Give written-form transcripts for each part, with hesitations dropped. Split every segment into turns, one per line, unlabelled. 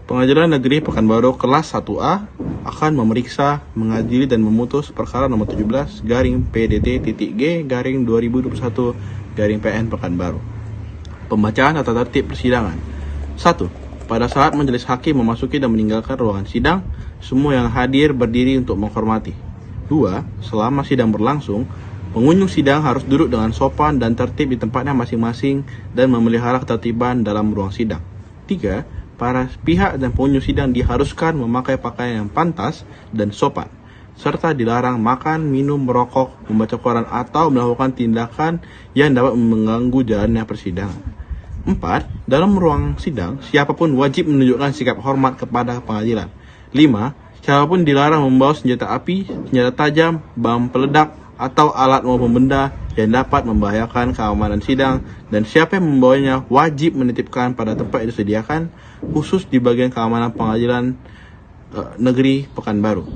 Pengadilan Negeri Pekanbaru kelas 1A akan memeriksa, mengadili dan memutus perkara nomor 17 garing PDT.G garing 2021 garing PN Pekanbaru. Pembacaan tata tertib persidangan. 1. Pada saat majelis hakim memasuki dan meninggalkan ruangan sidang, semua yang hadir berdiri untuk menghormati. 2. Selama sidang berlangsung, pengunjung sidang harus duduk dengan sopan dan tertib di tempatnya masing-masing dan memelihara ketertiban dalam ruang sidang. 3. Para pihak dan pengunjung sidang diharuskan memakai pakaian yang pantas dan sopan, serta dilarang makan, minum, merokok, membaca koran atau melakukan tindakan yang dapat mengganggu jalannya persidangan. 4. Dalam ruang sidang, siapapun wajib menunjukkan sikap hormat kepada pengadilan. 5. Siapapun dilarang membawa senjata api, senjata tajam, bom peledak, atau alat maupun benda yang dapat membahayakan keamanan sidang, dan siapa yang membawanya wajib menitipkan pada tempat yang disediakan, khusus di bagian keamanan pengadilan negeri Pekanbaru.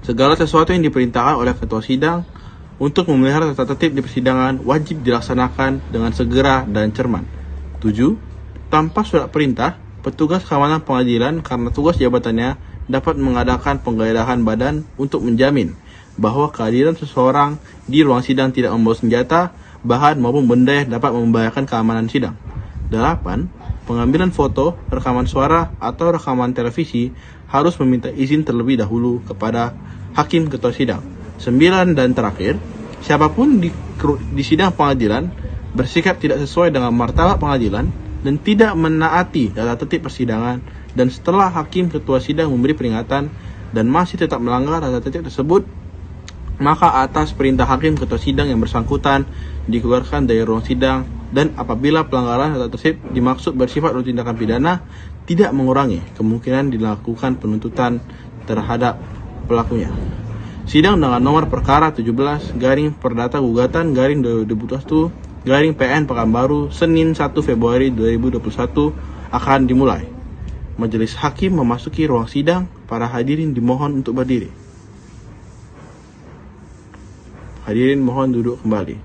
Segala sesuatu yang diperintahkan oleh ketua sidang untuk memelihara tata tertib di persidangan wajib dilaksanakan dengan segera dan cermat. 7. Tanpa surat perintah, petugas keamanan pengadilan karena tugas jabatannya dapat mengadakan penggeledahan badan untuk menjamin bahwa kehadiran seseorang di ruang sidang tidak membawa senjata, bahan maupun benda yang dapat membahayakan keamanan sidang. 8. Pengambilan foto, rekaman suara, atau rekaman televisi harus meminta izin terlebih dahulu kepada hakim ketua sidang. 9. Dan terakhir, siapapun di sidang pengadilan bersikap tidak sesuai dengan martabat pengadilan dan tidak menaati tata tertib persidangan, dan setelah hakim ketua sidang memberi peringatan dan masih tetap melanggar tata tertib tersebut, maka atas perintah hakim ketua sidang yang bersangkutan dikeluarkan dari ruang sidang, dan apabila pelanggaran tata tertib dimaksud bersifat tindakan pidana, tidak mengurangi kemungkinan dilakukan penuntutan terhadap pelakunya. Sidang dengan nomor perkara 17 garing perdata gugatan garing 2021 garing PN Pekanbaru Senin 1 Februari 2021 akan dimulai. Majelis hakim memasuki ruang sidang. Para hadirin dimohon untuk berdiri. Hadirin mohon duduk kembali.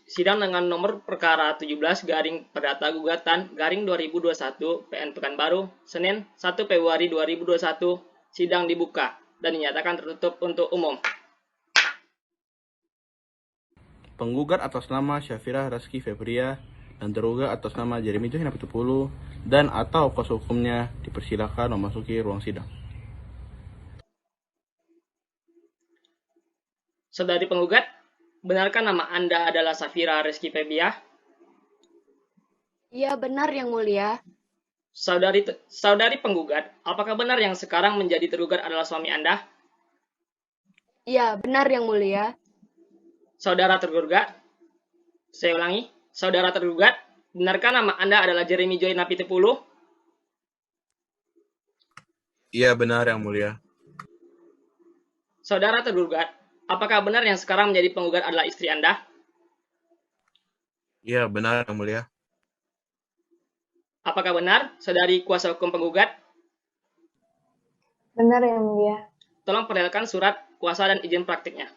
Sidang dengan nomor perkara 17 garing perdata gugatan garing 2021 PN Pekanbaru Senin 1 Februari 2021 sidang dibuka dan dinyatakan tertutup untuk umum.
Penggugat atas nama Syafira Reski Febria dan tergugat atas nama Jeremy Johina Pitupulu dan atau kuasa hukumnya dipersilakan memasuki ruang sidang.
Saudari penggugat, benarkah nama Anda adalah Syafira Reski Febria?
Iya, benar Yang Mulia.
Saudari penggugat, apakah benar yang sekarang menjadi tergugat adalah suami Anda?
Iya, benar Yang Mulia.
Saudara tergugat, saya ulangi, saudara tergugat, benarkah nama Anda adalah Jeremy Johina Pitupulu?
Iya, benar Yang Mulia.
Saudara tergugat, apakah benar yang sekarang menjadi penggugat adalah istri Anda?
Iya, benar Yang Mulia.
Apakah benar, saudari kuasa hukum penggugat?
Benar Yang Mulia.
Tolong perlihatkan surat kuasa dan izin praktiknya.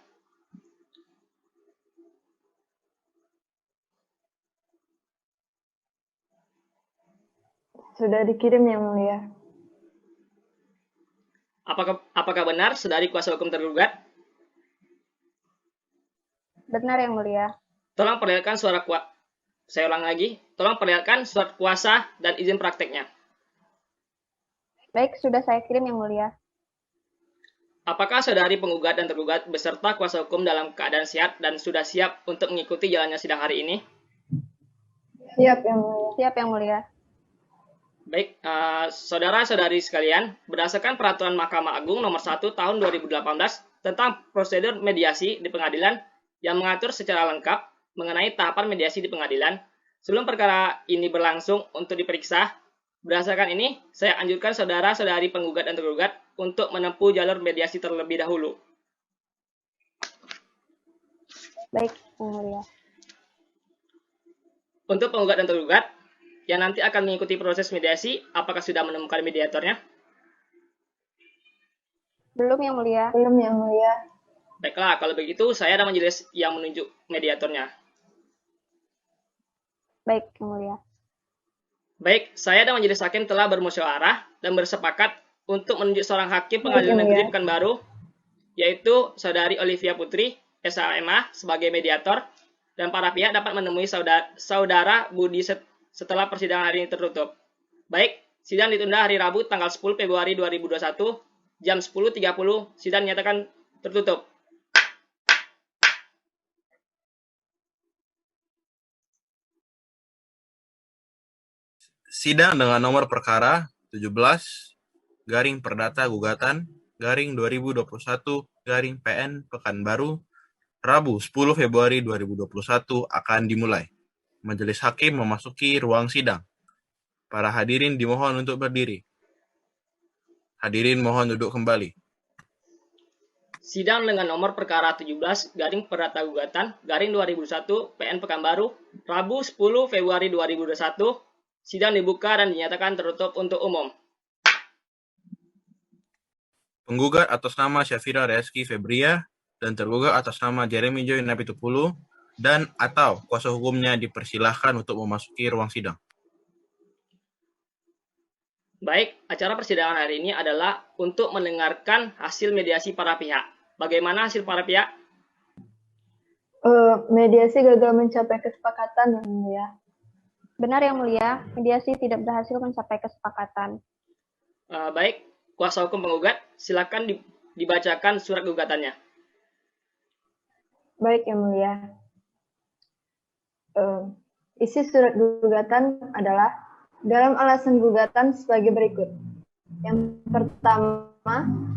Sudah dikirim Yang Mulia.
Apakah benar, saudari kuasa hukum tergugat?
Benar Yang Mulia.
Tolong perlihatkan Saya ulang lagi. Tolong perlihatkan surat kuasa dan izin prakteknya.
Baik, sudah saya kirim Yang Mulia.
Apakah saudari penggugat dan tergugat beserta kuasa hukum dalam keadaan sehat dan sudah siap untuk mengikuti jalannya sidang hari ini?
Siap Yang Mulia. Siap Yang Mulia.
Baik, saudara-saudari sekalian, berdasarkan Peraturan Mahkamah Agung Nomor 1 Tahun 2018 tentang prosedur mediasi di pengadilan yang mengatur secara lengkap mengenai tahapan mediasi di pengadilan, sebelum perkara ini berlangsung untuk diperiksa, berdasarkan ini, saya anjurkan saudara-saudari penggugat dan tergugat untuk menempuh jalur mediasi terlebih dahulu.
Baik Yang Mulia.
Untuk penggugat dan tergugat, yang nanti akan mengikuti proses mediasi, apakah sudah menemukan mediatornya?
Belum Yang Mulia. Belum Yang Mulia.
Baiklah, kalau begitu saya ada majelis yang menunjuk mediatornya.
Baik Yang Mulia.
Baik, saya dan majelis hakim telah bermusyawarah dan bersepakat untuk menunjuk seorang hakim
Baik,
pengadilan
Yang
negeri
Mulia.
Pekanbaru, yaitu Saudari Olivia Putri, SHMA, sebagai mediator, dan para pihak dapat menemui saudara Budi setelah persidangan hari ini tertutup. Baik, sidang ditunda hari Rabu tanggal 10 Februari 2021, jam 10.30, sidang dinyatakan tertutup.
Sidang dengan nomor perkara 17 garing perdata gugatan garing 2021 garing PN Pekanbaru Rabu 10 Februari 2021 akan dimulai. Majelis hakim memasuki ruang sidang. Para hadirin dimohon untuk berdiri. Hadirin mohon duduk kembali.
Sidang dengan nomor perkara 17 garing perdata gugatan garing 2001 PN Pekanbaru Rabu 10 Februari 2021, sidang dibuka dan dinyatakan tertutup untuk umum.
Penggugat atas nama Syafira Reski Febria dan tergugat atas nama Jeremy Joy Napitupulu dan atau kuasa hukumnya dipersilahkan untuk memasuki ruang sidang.
Baik, acara persidangan hari ini adalah untuk mendengarkan hasil mediasi para pihak. Bagaimana hasil para pihak?
Mediasi gagal mencapai kesepakatan, Yang Mulia.
Benar Yang Mulia, mediasi tidak berhasil mencapai kesepakatan.
Baik, kuasa hukum penggugat, silakan dibacakan surat gugatannya.
Baik, Yang Mulia. Isi surat gugatan adalah dalam alasan gugatan sebagai berikut. Yang pertama,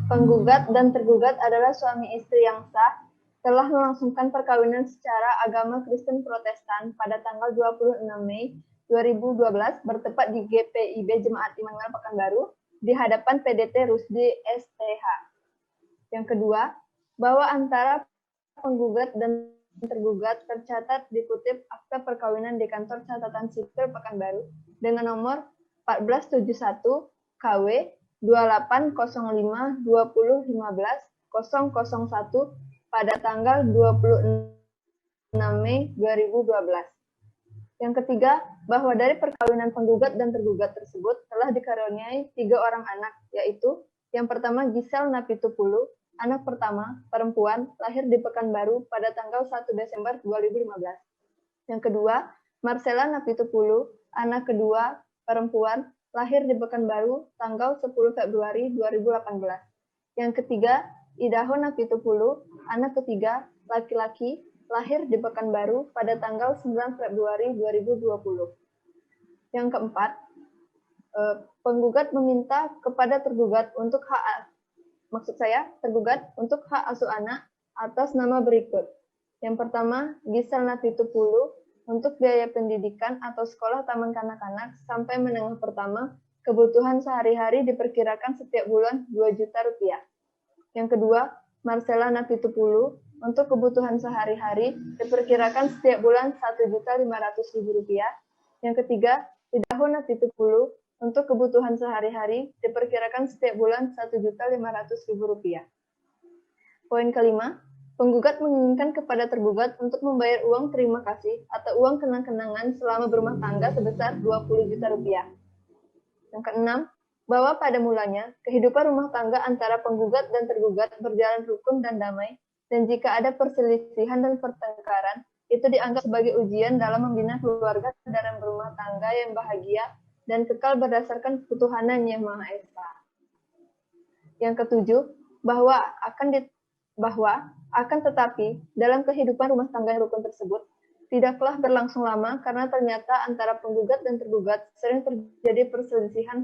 penggugat dan tergugat adalah suami istri yang sah, telah melangsungkan perkawinan secara agama Kristen Protestan pada tanggal 26 Mei 2012 bertepat di GPIB Jemaat Immanuel Pekanbaru di hadapan PDT Rusdi STH. Yang kedua, bahwa antara penggugat dan tergugat tercatat dikutip akta perkawinan di kantor catatan sipil Pekanbaru dengan nomor 1471 KW 2805 2015 001 pada tanggal 26 Mei 2012. Yang ketiga, bahwa dari perkawinan penggugat dan tergugat tersebut telah dikaruniai 3 orang anak, yaitu yang pertama Giselle Napitupulu, anak pertama, perempuan, lahir di Pekanbaru pada tanggal 1 Desember 2015. Yang kedua, Marcella Napitupulu, anak kedua, perempuan, lahir di Pekanbaru tanggal 10 Februari 2018. Yang ketiga, Idaho Napitupulu, anak ketiga, laki-laki, lahir di Pekanbaru pada tanggal 9 Februari 2020. Yang keempat, penggugat meminta kepada tergugat untuk tergugat untuk hak asuh anak atas nama berikut. Yang pertama, Giselle Napitupulu untuk biaya pendidikan atau sekolah taman kanak-kanak sampai menengah pertama, kebutuhan sehari-hari diperkirakan setiap bulan 2 juta rupiah. Yang kedua, Marcella Napitupulu untuk kebutuhan sehari-hari diperkirakan setiap bulan 1.500.000 rupiah. Yang ketiga, Idaho Napitupulu untuk kebutuhan sehari-hari diperkirakan setiap bulan 1.500.000 rupiah. Poin kelima, penggugat menginginkan kepada tergugat untuk membayar uang terima kasih atau uang kenang-kenangan selama berumah tangga sebesar 20 juta rupiah. Yang keenam, bahwa pada mulanya kehidupan rumah tangga antara penggugat dan tergugat berjalan rukun dan damai, dan jika ada perselisihan dan pertengkaran, itu dianggap sebagai ujian dalam membina keluarga dalam berumah tangga yang bahagia dan kekal berdasarkan ketuhanan yang Maha Esa. Yang ketujuh, bahwa akan tetapi dalam kehidupan rumah tangga yang rukun tersebut tidaklah berlangsung lama karena ternyata antara penggugat dan tergugat sering terjadi perselisihan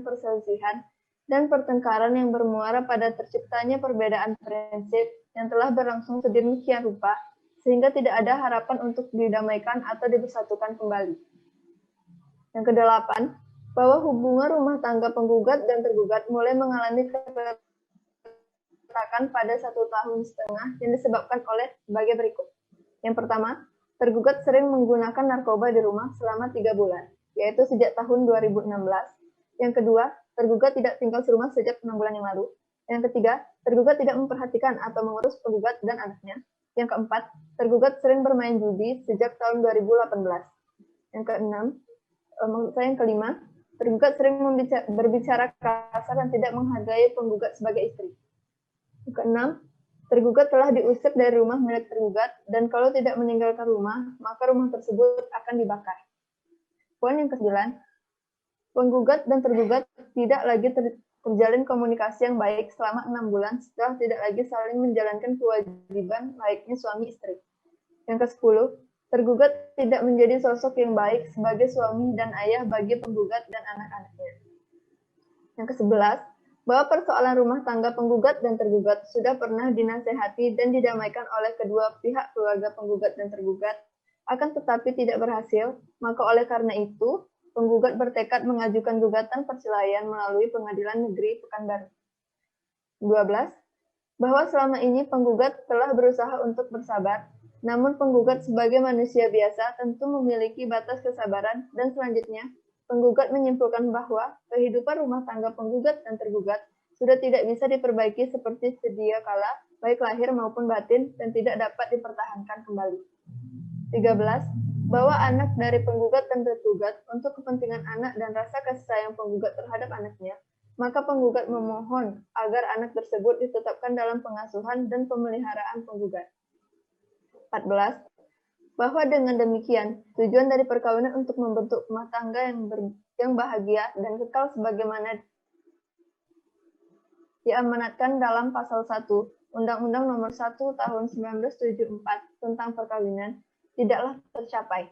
dan pertengkaran yang bermuara pada terciptanya perbedaan prinsip yang telah berlangsung sedemikian rupa sehingga tidak ada harapan untuk didamaikan atau dipersatukan kembali. Yang kedelapan, bahwa hubungan rumah tangga penggugat dan tergugat mulai mengalami keretakan pada 1,5 tahun yang disebabkan oleh sebagai berikut. Yang pertama, tergugat sering menggunakan narkoba di rumah selama 3 bulan, yaitu sejak tahun 2016. Yang kedua, tergugat tidak tinggal serumah sejak 6 bulan yang lalu. Yang ketiga, tergugat tidak memperhatikan atau mengurus penggugat dan anaknya. Yang keempat, tergugat sering bermain judi sejak tahun 2018. Yang kelima, tergugat sering berbicara kasar dan tidak menghargai penggugat sebagai istri. Yang keenam, tergugat telah diusir dari rumah milik tergugat dan kalau tidak meninggalkan rumah, maka rumah tersebut akan dibakar. Poin yang ke-9, penggugat dan tergugat tidak lagi terjalin komunikasi yang baik selama 6 bulan setelah tidak lagi saling menjalankan kewajiban layaknya suami istri. Yang ke-10, tergugat tidak menjadi sosok yang baik sebagai suami dan ayah bagi penggugat dan anak-anaknya. Yang ke-11, bahwa persoalan rumah tangga penggugat dan tergugat sudah pernah dinasehati dan didamaikan oleh kedua pihak keluarga penggugat dan tergugat, akan tetapi tidak berhasil, maka oleh karena itu, penggugat bertekad mengajukan gugatan perceraian melalui Pengadilan Negeri Pekanbaru. 12. Bahwa selama ini penggugat telah berusaha untuk bersabar, namun penggugat sebagai manusia biasa tentu memiliki batas kesabaran dan selanjutnya, penggugat menyimpulkan bahwa kehidupan rumah tangga penggugat dan tergugat sudah tidak bisa diperbaiki seperti sedia kala, baik lahir maupun batin, dan tidak dapat dipertahankan kembali. 13. Bahwa anak dari penggugat dan tergugat untuk kepentingan anak dan rasa kasih sayang penggugat terhadap anaknya, maka penggugat memohon agar anak tersebut ditetapkan dalam pengasuhan dan pemeliharaan penggugat. 14. Bahwa dengan demikian, tujuan dari perkawinan untuk membentuk rumah tangga yang bahagia dan kekal sebagaimana diamanatkan dalam Pasal 1 Undang-Undang Nomor 1 Tahun 1974 tentang perkawinan, tidaklah tercapai,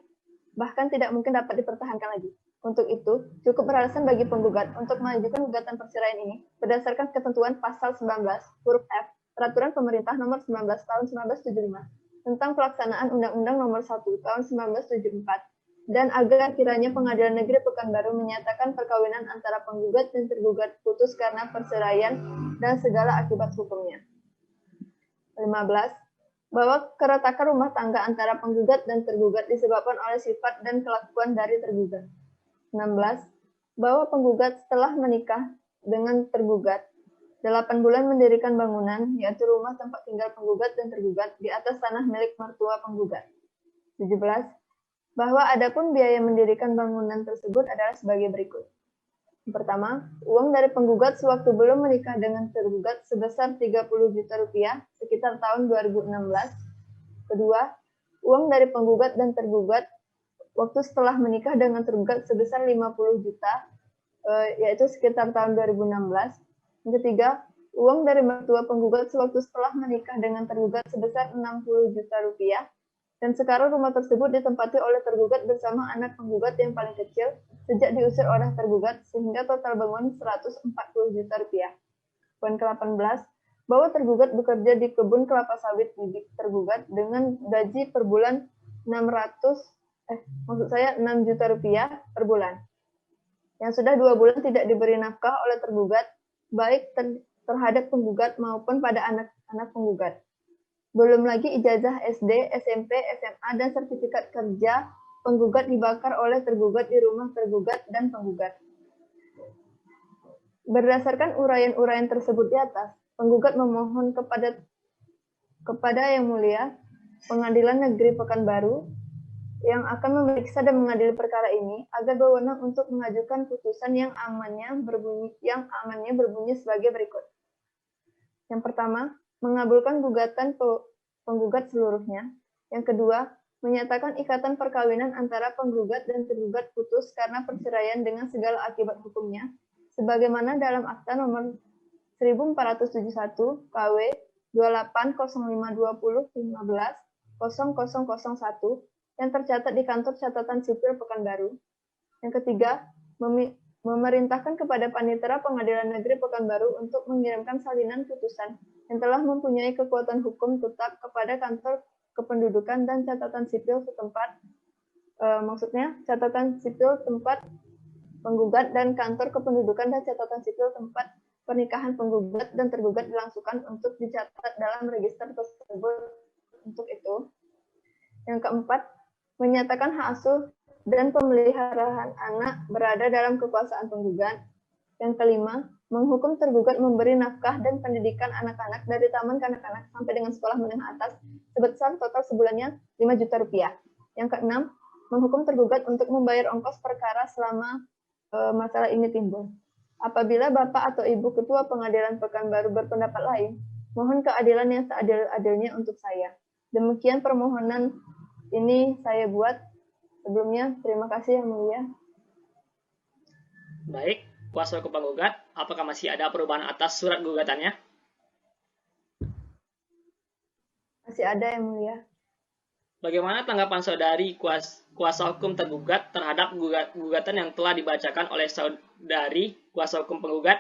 bahkan tidak mungkin dapat dipertahankan lagi. Untuk itu, cukup beralasan bagi penggugat untuk mengajukan gugatan perceraian ini berdasarkan ketentuan Pasal 19 huruf F Peraturan Pemerintah Nomor 19 Tahun 1975 tentang pelaksanaan Undang-Undang Nomor 1 Tahun 1974 dan agar kiranya Pengadilan Negeri Pekanbaru menyatakan perkawinan antara penggugat dan tergugat putus karena perceraian dan segala akibat hukumnya. 15. Bahwa keretakan rumah tangga antara penggugat dan tergugat disebabkan oleh sifat dan kelakuan dari tergugat. 16. Bahwa penggugat setelah menikah dengan tergugat 8 bulan mendirikan bangunan, yaitu rumah tempat tinggal penggugat dan tergugat di atas tanah milik mertua penggugat. 17. Bahwa adapun biaya mendirikan bangunan tersebut adalah sebagai berikut. Pertama, uang dari penggugat sewaktu belum menikah dengan tergugat sebesar 30 juta rupiah sekitar tahun 2016. Kedua, uang dari penggugat dan tergugat waktu setelah menikah dengan tergugat sebesar 50 juta, yaitu sekitar tahun 2016. Yang ketiga, uang dari mertua penggugat sewaktu setelah menikah dengan tergugat sebesar 60 juta rupiah. Dan sekarang rumah tersebut ditempati oleh tergugat bersama anak penggugat yang paling kecil sejak diusir oleh tergugat sehingga total bangunan 140 juta rupiah. Poin ke-18, bahwa tergugat bekerja di kebun kelapa sawit milik tergugat dengan gaji per bulan 6 juta rupiah per bulan. Yang sudah 2 bulan tidak diberi nafkah oleh tergugat, baik terhadap penggugat maupun pada anak-anak penggugat. Belum lagi ijazah SD, SMP, SMA, dan sertifikat kerja penggugat dibakar oleh tergugat di rumah tergugat dan penggugat. Berdasarkan uraian-uraian tersebut di atas, penggugat memohon kepada Yang Mulia Pengadilan Negeri Pekanbaru yang akan memeriksa dan mengadili perkara ini agar berwenang untuk mengajukan putusan yang amannya berbunyi sebagai berikut. Yang pertama, mengabulkan gugatan penggugat seluruhnya. Yang kedua, menyatakan ikatan perkawinan antara penggugat dan tergugat putus karena perceraian dengan segala akibat hukumnya, sebagaimana dalam Akta Nomor 1471 KW 280520150001 yang tercatat di Kantor Catatan Sipil Pekanbaru. Yang ketiga, memerintahkan kepada Panitera Pengadilan Negeri Pekanbaru untuk mengirimkan salinan putusan yang telah mempunyai kekuatan hukum tetap kepada Kantor Kependudukan dan Catatan Sipil setempat, maksudnya Catatan Sipil tempat penggugat dan Kantor Kependudukan dan Catatan Sipil tempat pernikahan penggugat dan tergugat dilangsungkan untuk dicatat dalam register tersebut untuk itu. Yang keempat, menyatakan hak asuh dan pemeliharaan anak berada dalam kekuasaan penggugat. Yang kelima, menghukum tergugat memberi nafkah dan pendidikan anak-anak dari taman kanak-kanak sampai dengan sekolah menengah atas sebesar total sebulannya 5 juta rupiah. Yang keenam, menghukum tergugat untuk membayar ongkos perkara selama masalah ini timbul. Apabila Bapak atau Ibu Ketua Pengadilan Pekanbaru berpendapat lain, mohon keadilan yang seadil-adilnya untuk saya. Demikian permohonan ini saya buat. Sebelumnya, terima kasih Yang Mulia.
Baik, kuasa hukum penggugat, apakah masih ada perubahan atas surat gugatannya?
Masih ada Yang Mulia.
Bagaimana tanggapan saudari kuasa hukum tergugat terhadap gugatan yang telah dibacakan oleh saudari kuasa hukum penggugat?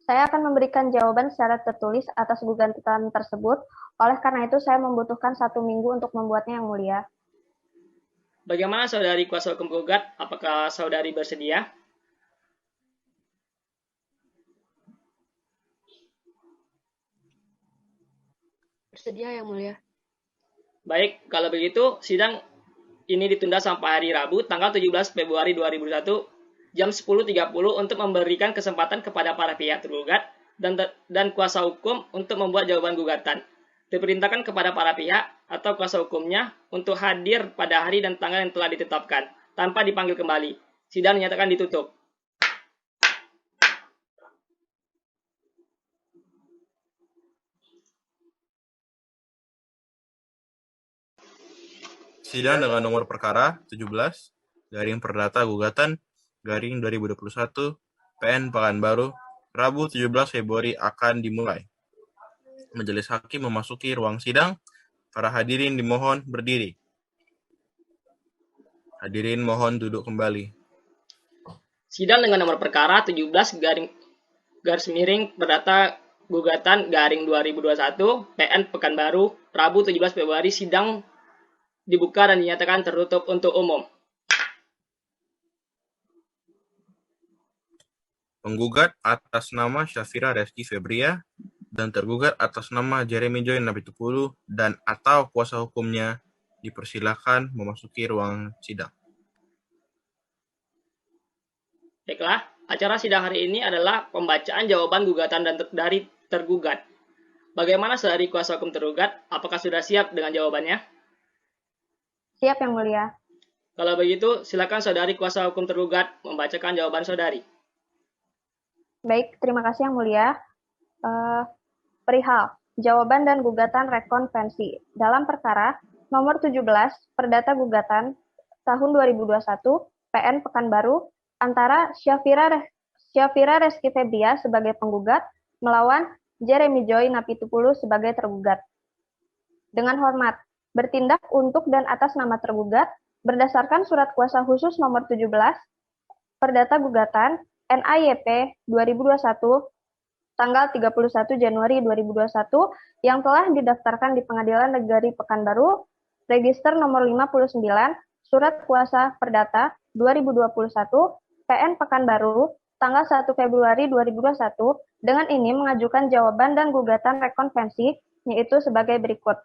Saya akan memberikan jawaban secara tertulis atas gugatan tersebut. Oleh karena itu, saya membutuhkan 1 minggu untuk membuatnya, Yang Mulia.
Bagaimana saudari kuasa hukum penggugat? Apakah saudari bersedia?
Bersedia, Yang Mulia.
Baik, kalau begitu sidang ini ditunda sampai hari Rabu tanggal 17 Februari 2021 jam 10.30 untuk memberikan kesempatan kepada para pihak tergugat dan kuasa hukum untuk membuat jawaban gugatan. Diperintahkan kepada para pihak atau kuasa hukumnya untuk hadir pada hari dan tanggal yang telah ditetapkan tanpa dipanggil kembali. Sidang dinyatakan ditutup.
Sidang dengan nomor perkara 17 garing perdata gugatan garing 2021 PN Pekanbaru Rabu 17 Februari akan dimulai. Majelis hakim memasuki ruang sidang. Para hadirin dimohon berdiri. Hadirin mohon duduk kembali.
Sidang dengan nomor perkara 17 garis miring perdata gugatan garing 2021 PN Pekanbaru Rabu 17 Februari sidang dibuka dan dinyatakan tertutup untuk umum.
Penggugat atas nama Syafira Reski Febria dan tergugat atas nama Jeremy Joy Napitupulu dan atau kuasa hukumnya dipersilakan memasuki ruang sidang.
Baiklah, acara sidang hari ini adalah pembacaan jawaban gugatan dari tergugat. Bagaimana saudari kuasa hukum tergugat? Apakah sudah siap dengan jawabannya?
Siap, Yang Mulia.
Kalau begitu, silakan saudari kuasa hukum tergugat membacakan jawaban saudari.
Baik, terima kasih Yang Mulia. Perihal jawaban dan gugatan rekonvensi dalam perkara nomor 17 Perdata Gugatan tahun 2021 PN Pekanbaru antara Syafira Reski Febria sebagai penggugat melawan Jeremy Joy Napitupulu sebagai tergugat. Dengan hormat, bertindak untuk dan atas nama tergugat berdasarkan surat kuasa khusus nomor 17 Perdata Gugatan NAYP 2021 tanggal 31 Januari 2021 yang telah didaftarkan di Pengadilan Negeri Pekanbaru, register nomor 59, Surat Kuasa Perdata 2021, PN Pekanbaru, tanggal 1 Februari 2021, dengan ini mengajukan jawaban dan gugatan rekonvensi, yaitu sebagai berikut.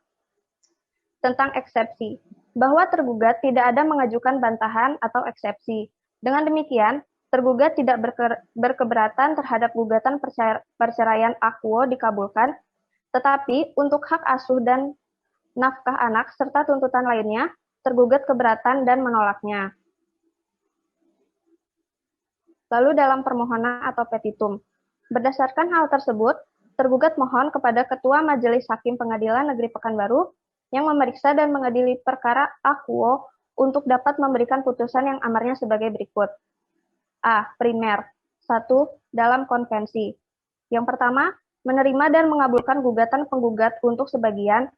Tentang eksepsi, bahwa tergugat tidak ada mengajukan bantahan atau eksepsi. Dengan demikian, tergugat tidak berkeberatan terhadap gugatan perceraian akuo dikabulkan, tetapi untuk hak asuh dan nafkah anak serta tuntutan lainnya, tergugat keberatan dan menolaknya. Lalu dalam permohonan atau petitum, berdasarkan hal tersebut, tergugat mohon kepada Ketua Majelis Hakim Pengadilan Negeri Pekanbaru yang memeriksa dan mengadili perkara akuo untuk dapat memberikan putusan yang amarnya sebagai berikut. A. Primer. 1. Dalam konvensi. Yang pertama, menerima dan mengabulkan gugatan penggugat untuk sebagian.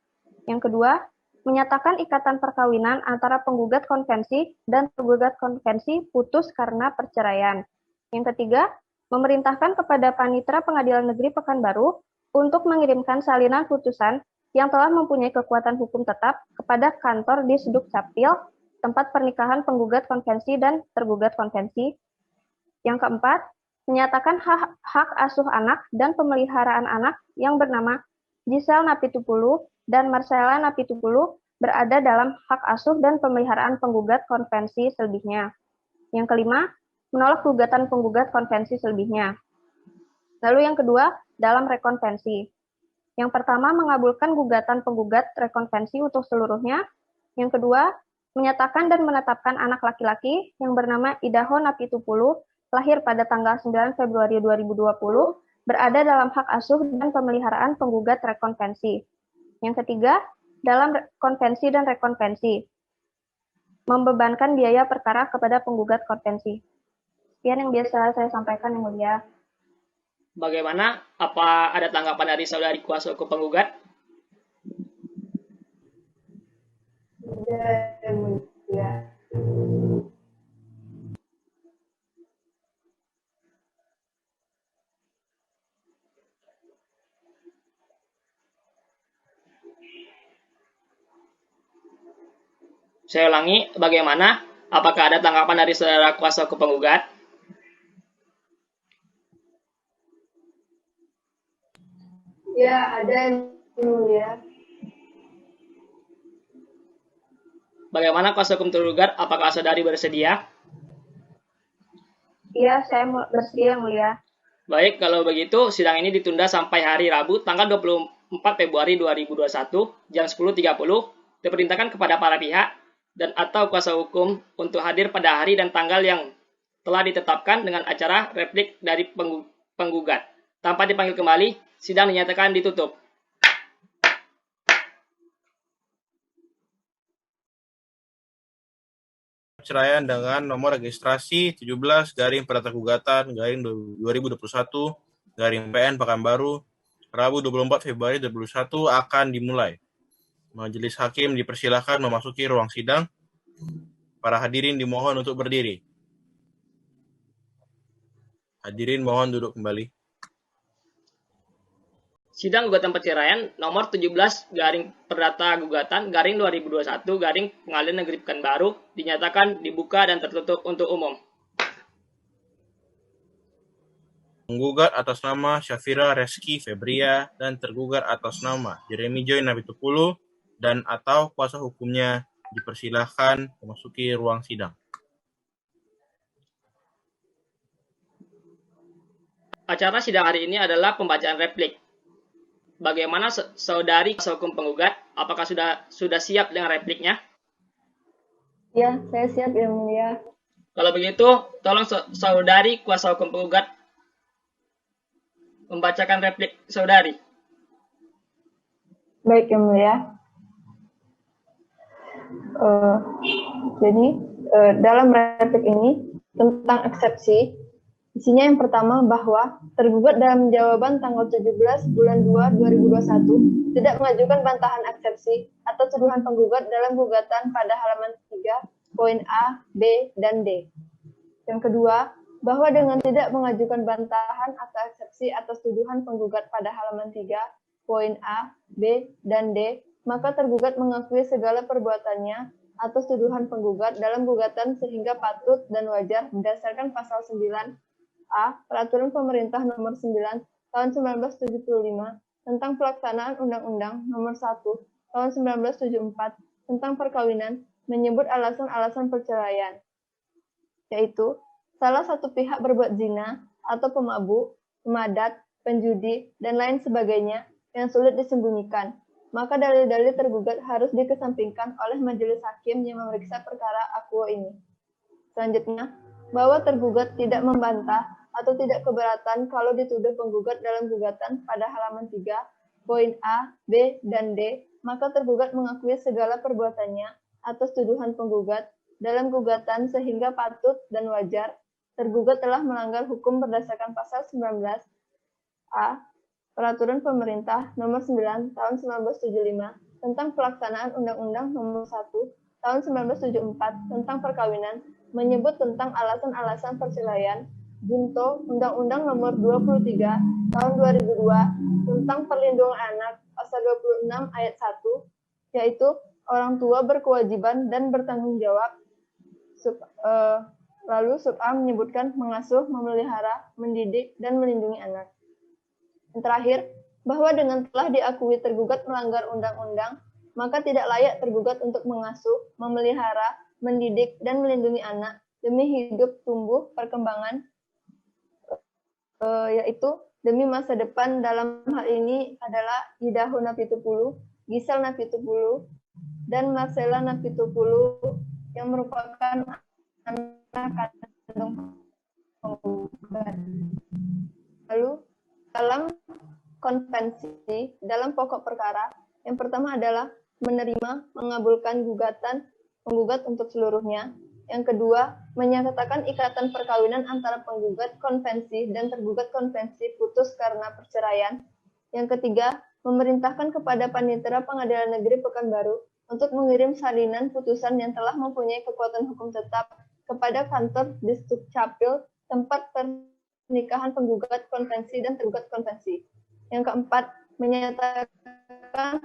Yang kedua, menyatakan ikatan perkawinan antara penggugat konvensi dan tergugat konvensi putus karena perceraian. Yang ketiga, memerintahkan kepada Panitera Pengadilan Negeri Pekanbaru untuk mengirimkan salinan putusan yang telah mempunyai kekuatan hukum tetap kepada kantor di Sdukcapil, tempat pernikahan penggugat konvensi dan tergugat konvensi. Yang keempat, menyatakan hak asuh anak dan pemeliharaan anak yang bernama Giselle Napitupulu dan Marcella Napitupulu berada dalam hak asuh dan pemeliharaan penggugat konvensi selebihnya. Yang kelima, menolak gugatan penggugat konvensi selebihnya. Lalu yang kedua, dalam rekonvensi. Yang pertama, mengabulkan gugatan penggugat rekonvensi untuk seluruhnya. Yang kedua, menyatakan dan menetapkan anak laki-laki yang bernama Idaho Napitupulu, lahir pada tanggal 9 Februari 2020, berada dalam hak asuh dan pemeliharaan penggugat rekonvensi. Yang ketiga, dalam konvensi dan rekonvensi, membebankan biaya perkara kepada penggugat konvensi. Sekian yang biasa saya sampaikan, Yang Mulia.
Bagaimana? Apa ada tanggapan dari saudari kuasa hukum penggugat?
Tidak, Yang Mulia.
Saya ulangi, bagaimana? Apakah ada tanggapan dari saudara kuasa hukum penggugat?
Ya, ada Yang Mulia.
Bagaimana kuasa hukum tergugat? Apakah saudari bersedia?
Iya, saya bersedia, Yang Mulia.
Baik, kalau begitu sidang ini ditunda sampai hari Rabu tanggal 24 Februari 2021 jam 10.30. Diperintahkan kepada para pihak dan atau kuasa hukum untuk hadir pada hari dan tanggal yang telah ditetapkan dengan acara replik dari penggugat. Tanpa dipanggil kembali, sidang dinyatakan ditutup.
Perceraian dengan nomor registrasi 17 garing perdata gugatan garing 2021 garing PN Pekanbaru, Rabu 24 Februari 2021 akan dimulai. Majelis Hakim dipersilakan memasuki ruang sidang. Para hadirin dimohon untuk berdiri. Hadirin mohon duduk kembali.
Sidang gugatan perceraian nomor 17 garing perdata gugatan garing 2021 garing Pengadilan Negeri Pekanbaru dinyatakan dibuka dan tertutup untuk umum.
Penggugat atas nama Syafira Reski Febria dan tergugat atas nama Jeremy Joy Napitupulu dan atau kuasa hukumnya dipersilahkan memasuki ruang sidang.
Acara sidang hari ini adalah pembacaan replik. Bagaimana saudari kuasa hukum penggugat? Apakah sudah siap dengan repliknya?
Ya, saya siap Yang Mulia.
Kalau begitu, tolong saudari kuasa hukum penggugat membacakan replik saudari.
Baik Yang Mulia. Jadi dalam replik ini tentang eksepsi, isinya yang pertama bahwa tergugat dalam jawaban tanggal 17 bulan 2 2021 tidak mengajukan bantahan eksepsi atau tuduhan penggugat dalam gugatan pada halaman 3 poin A, B, dan D. Yang kedua, bahwa dengan tidak mengajukan bantahan atau eksepsi atas tuduhan penggugat pada halaman 3 poin A, B, dan D, maka tergugat mengakui segala perbuatannya atas tuduhan penggugat dalam gugatan sehingga patut dan wajar berdasarkan pasal 9 A. Peraturan Pemerintah Nomor 9 Tahun 1975 tentang pelaksanaan Undang-Undang Nomor 1 Tahun 1974 tentang perkawinan menyebut alasan-alasan perceraian, yaitu salah satu pihak berbuat zina atau pemabuk, pemadat, penjudi, dan lain sebagainya yang sulit disembunyikan. Maka dalil-dalil tergugat harus dikesampingkan oleh majelis hakim yang memeriksa perkara akuo ini. Selanjutnya, bahwa tergugat tidak membantah atau tidak keberatan kalau dituduh penggugat dalam gugatan pada halaman 3, poin A, B, dan D, maka tergugat mengakui segala perbuatannya atas tuduhan penggugat dalam gugatan sehingga patut dan wajar tergugat telah melanggar hukum berdasarkan pasal 19 A Peraturan Pemerintah Nomor 9 Tahun 1975 tentang pelaksanaan Undang-Undang Nomor 1 Tahun 1974 tentang perkawinan menyebut tentang alasan-alasan perceraian, junto Undang-Undang Nomor 23 Tahun 2002 tentang perlindungan anak pasal 26 ayat 1, yaitu orang tua berkewajiban dan bertanggung jawab. Lalu sub A menyebutkan mengasuh, memelihara, mendidik, dan melindungi anak. Yang terakhir, bahwa dengan telah diakui tergugat melanggar undang-undang, maka tidak layak tergugat untuk mengasuh, memelihara, mendidik, dan melindungi anak demi hidup, tumbuh, perkembangan, yaitu demi masa depan. Dalam hal ini adalah Idaho Napitupulu, Gisel Napitupulu, dan Marcella Napitupulu yang merupakan anak kandung penggugat. Lalu dalam konvensi, dalam pokok perkara, yang pertama adalah menerima, mengabulkan gugatan penggugat untuk seluruhnya. Yang kedua, menyatakan ikatan perkawinan antara penggugat konvensi dan tergugat konvensi putus karena perceraian. Yang ketiga, memerintahkan kepada Panitera Pengadilan Negeri Pekanbaru untuk mengirim salinan putusan yang telah mempunyai kekuatan hukum tetap kepada kantor Disdukcapil tempat pernikahan penggugat konvensi dan tergugat konvensi. Yang keempat, menyatakan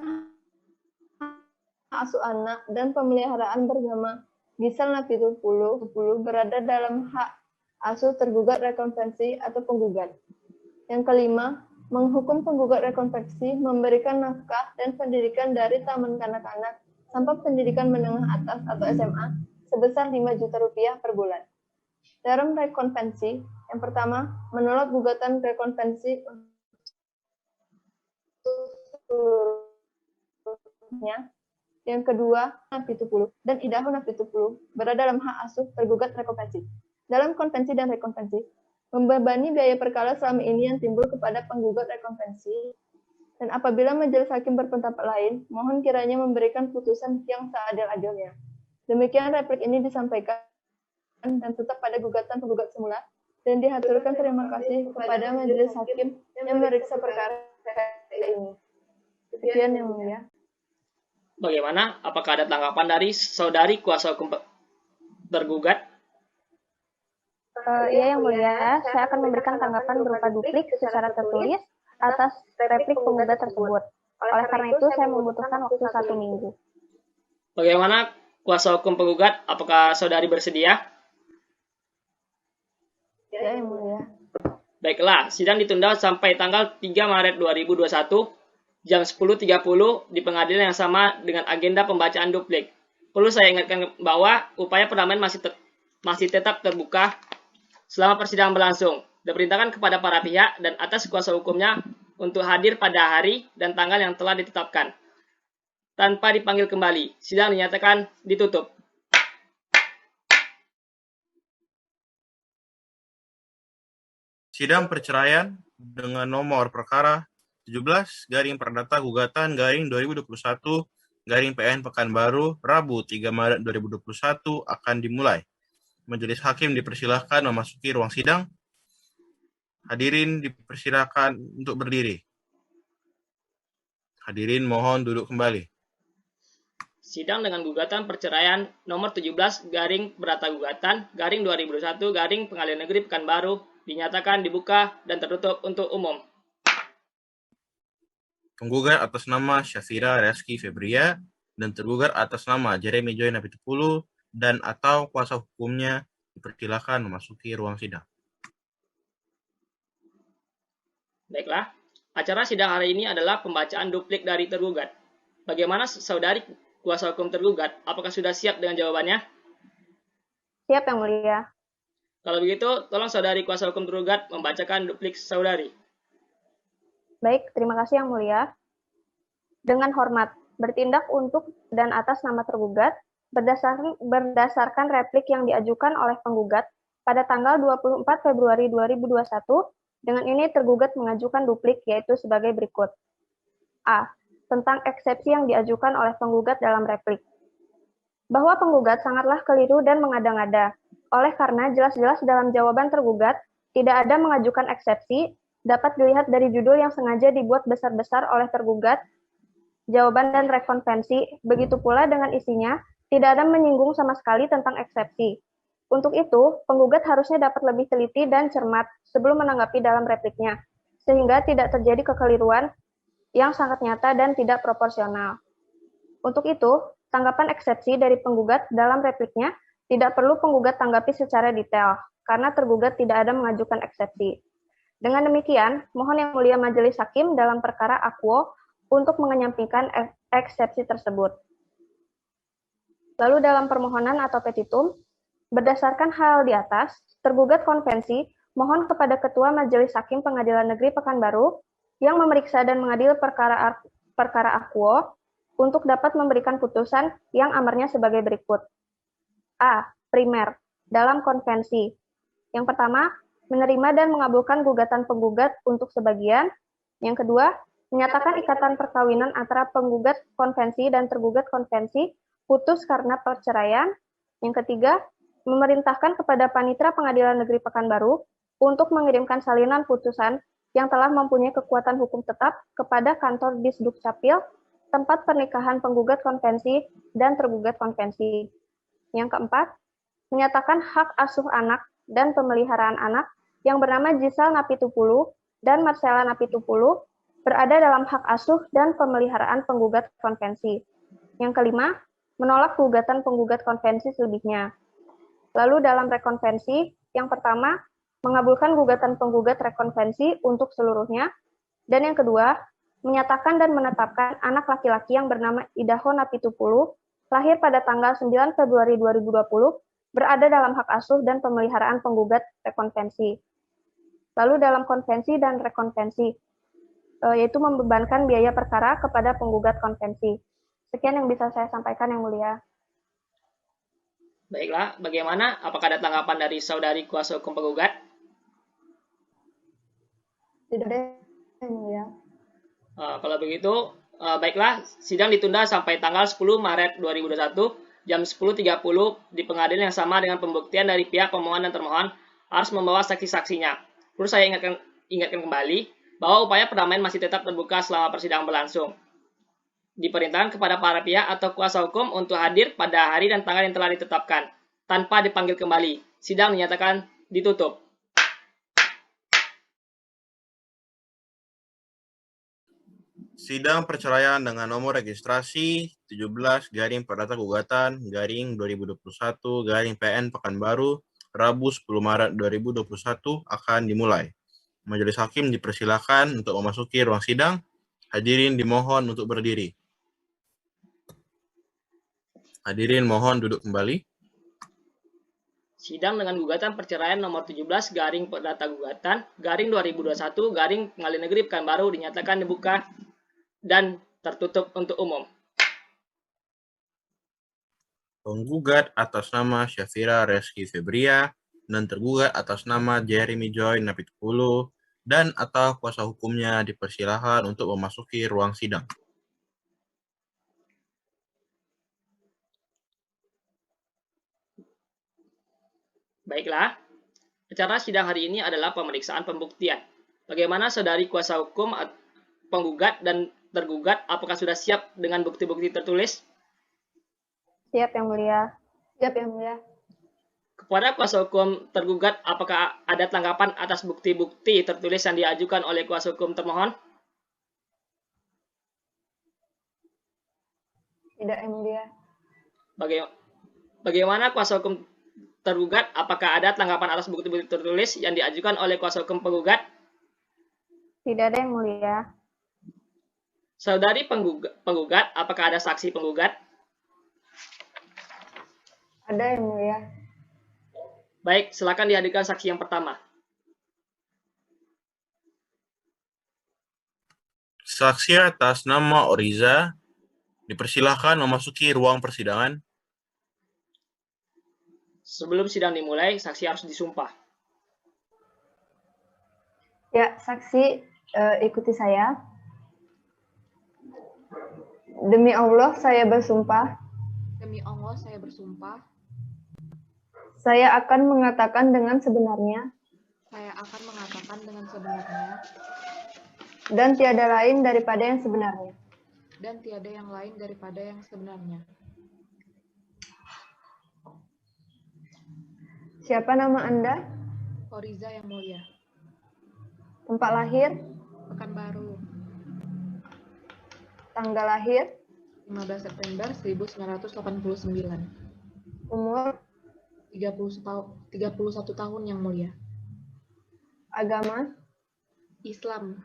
asuh anak dan pemeliharaan bersama Gisel Napitupulu berada dalam hak asuh tergugat rekonvensi atau penggugat. Yang kelima, menghukum penggugat rekonvensi memberikan nafkah dan pendidikan dari taman kanak-kanak sampai pendidikan menengah atas atau SMA sebesar 5 juta rupiah per bulan. Dalam rekonvensi, yang pertama, menolak gugatan rekonvensi yang kedua, Napitupulu dan Idaho Napitupulu berada dalam hak asuh tergugat rekonvensi. Dalam konvensi dan rekonvensi, membebani biaya perkara selama ini yang timbul kepada penggugat rekonvensi, dan apabila majelis hakim berpendapat lain, mohon kiranya memberikan putusan yang seadil-adilnya. Demikian replik ini disampaikan dan tetap pada gugatan penggugat semula, dan dihaturkan terima kasih kepada majelis hakim yang memeriksa perkara ini. Demikian yang mulia.
Bagaimana? Apakah ada tanggapan dari saudari kuasa hukum tergugat?
Ya, yang mulia, saya akan memberikan tanggapan berupa duplik secara tertulis atas replik penggugat tersebut. Oleh karena itu, saya membutuhkan waktu 1 minggu.
Bagaimana kuasa hukum penggugat? Apakah saudari bersedia?
Ya, yang mulia.
Baiklah, sidang ditunda sampai tanggal 3 Maret 2021 jam 10.30 di pengadilan yang sama dengan agenda pembacaan duplik. Perlu saya ingatkan bahwa upaya pendamaian masih tetap terbuka selama persidangan berlangsung. Diperintahkan kepada para pihak dan atas kuasa hukumnya untuk hadir pada hari dan tanggal yang telah ditetapkan. Tanpa dipanggil kembali, sidang dinyatakan ditutup.
Sidang perceraian dengan nomor perkara 17 garing Perdata Gugatan garing 2021 garing PN Pekanbaru Rabu 3 Maret 2021 akan dimulai. Majelis hakim dipersilahkan memasuki ruang sidang. Hadirin dipersilakan untuk berdiri. Hadirin mohon duduk kembali.
Sidang dengan gugatan perceraian nomor 17 garing Perdata Gugatan garing 2021 garing Pengadilan Negeri Pekanbaru dinyatakan dibuka dan tertutup untuk umum.
Penggugat atas nama Syafira Reski Febria dan tergugat atas nama Jeremy Joy Napitupulu dan atau kuasa hukumnya dipersilakan memasuki ruang sidang.
Baiklah, acara sidang hari ini adalah pembacaan duplik dari tergugat. Bagaimana saudari kuasa hukum tergugat? Apakah sudah siap dengan jawabannya?
Siap, yang mulia.
Kalau begitu, tolong saudari kuasa hukum tergugat membacakan duplik saudari.
Baik, terima kasih yang mulia. Dengan hormat, bertindak untuk dan atas nama tergugat, berdasarkan replik yang diajukan oleh penggugat pada tanggal 24 Februari 2021, dengan ini tergugat mengajukan duplik yaitu sebagai berikut. A. Tentang eksepsi yang diajukan oleh penggugat dalam replik. Bahwa penggugat sangatlah keliru dan mengada-ngada, oleh karena jelas-jelas dalam jawaban tergugat tidak ada mengajukan eksepsi, dapat dilihat dari judul yang sengaja dibuat besar-besar oleh tergugat, jawaban dan rekonvensi, begitu pula dengan isinya, tidak ada menyinggung sama sekali tentang eksepsi. Untuk itu, penggugat harusnya dapat lebih teliti dan cermat sebelum menanggapi dalam repliknya, sehingga tidak terjadi kekeliruan yang sangat nyata dan tidak proporsional. Untuk itu, tanggapan eksepsi dari penggugat dalam repliknya tidak perlu penggugat tanggapi secara detail, karena tergugat tidak ada mengajukan eksepsi. Dengan demikian, mohon yang mulia majelis hakim dalam perkara Aquo untuk menyampaikan eksepsi tersebut. Lalu dalam permohonan atau petitum, berdasarkan hal di atas, tergugat konvensi mohon kepada Ketua Majelis Hakim Pengadilan Negeri Pekanbaru yang memeriksa dan mengadil perkara Aquo untuk dapat memberikan putusan yang amarnya sebagai berikut. A. Primer, dalam konvensi. Yang pertama, menerima dan mengabulkan gugatan penggugat untuk sebagian. Yang kedua, menyatakan ikatan perkawinan antara penggugat konvensi dan tergugat konvensi putus karena perceraian. Yang ketiga, memerintahkan kepada Panitera Pengadilan Negeri Pekanbaru untuk mengirimkan salinan putusan yang telah mempunyai kekuatan hukum tetap kepada kantor Disdukcapil, tempat pernikahan penggugat konvensi dan tergugat konvensi. Yang keempat, menyatakan hak asuh anak dan pemeliharaan anak yang bernama Gisel Napitupulu dan Marcella Napitupulu berada dalam hak asuh dan pemeliharaan penggugat konvensi. Yang kelima, menolak gugatan penggugat konvensi selebihnya. Lalu dalam rekonvensi, yang pertama, mengabulkan gugatan penggugat rekonvensi untuk seluruhnya, dan yang kedua, menyatakan dan menetapkan anak laki-laki yang bernama Idaho Napitupulu, lahir pada tanggal 9 Februari 2020, berada dalam hak asuh dan pemeliharaan penggugat rekonvensi. Lalu dalam konvensi dan rekonvensi, yaitu membebankan biaya perkara kepada penggugat konvensi. Sekian yang bisa saya sampaikan, Yang Mulia.
Baiklah, bagaimana? Apakah ada tanggapan dari saudari kuasa hukum penggugat?
Tidak ada, Yang Mulia.
Kalau begitu, baiklah, sidang ditunda sampai tanggal 10 Maret 2021 jam 10.30 di pengadilan yang sama dengan pembuktian dari pihak pemohon dan termohon harus membawa saksi-saksinya. Perlu saya ingatkan kembali bahwa upaya perdamaian masih tetap terbuka selama persidangan berlangsung. Diperintahkan kepada para pihak atau kuasa hukum untuk hadir pada hari dan tanggal yang telah ditetapkan, tanpa dipanggil kembali. Sidang dinyatakan ditutup.
Sidang perceraian dengan nomor registrasi 17 garing perdata gugatan garing 2021 garing PN Pekanbaru, Rabu 10 Maret 2021 akan dimulai. Majelis hakim dipersilakan untuk memasuki ruang sidang. Hadirin dimohon untuk berdiri. Hadirin mohon duduk kembali.
Sidang dengan gugatan perceraian nomor 17 garing perdata gugatan garing 2021 garing Pengadilan Negeri Pekanbaru dinyatakan dibuka dan tertutup untuk umum.
Penggugat atas nama Syafira Reski Febria dan tergugat atas nama Jeremy Joy Napitupulu dan atau kuasa hukumnya dipersilakan untuk memasuki ruang sidang.
Baiklah, acara sidang hari ini adalah pemeriksaan pembuktian. Bagaimana saudari kuasa hukum penggugat dan tergugat, apakah sudah siap dengan bukti-bukti tertulis?
Siap, Yang Mulia.
Siap, Yang Mulia.
Kepada kuasa hukum tergugat, apakah ada tanggapan atas bukti-bukti tertulis yang diajukan oleh kuasa hukum termohon?
Tidak, Yang Mulia.
Bagaimana kuasa hukum tergugat, apakah ada tanggapan atas bukti-bukti tertulis yang diajukan oleh kuasa hukum penggugat?
Tidak ada, Yang Mulia.
Saudari penggugat, apakah ada saksi penggugat?
Ada, Yang Mulia.
Baik, silakan dihadirkan saksi yang pertama.
Saksi atas nama Oriza dipersilahkan memasuki ruang persidangan.
Sebelum sidang dimulai, saksi harus disumpah.
Ya, saksi, ikuti saya. Demi Allah, saya bersumpah.
Demi Allah, saya bersumpah.
Saya akan mengatakan dengan sebenarnya.
Saya akan mengatakan dengan sebenarnya.
Dan tiada lain daripada yang sebenarnya.
Dan tiada yang lain daripada yang sebenarnya.
Siapa nama Anda?
Oriza yang mulia.
Tempat lahir?
Pekanbaru.
Tanggal lahir?
15 September 1989.
Umur?
31 tahun yang mulia.
Agama?
Islam.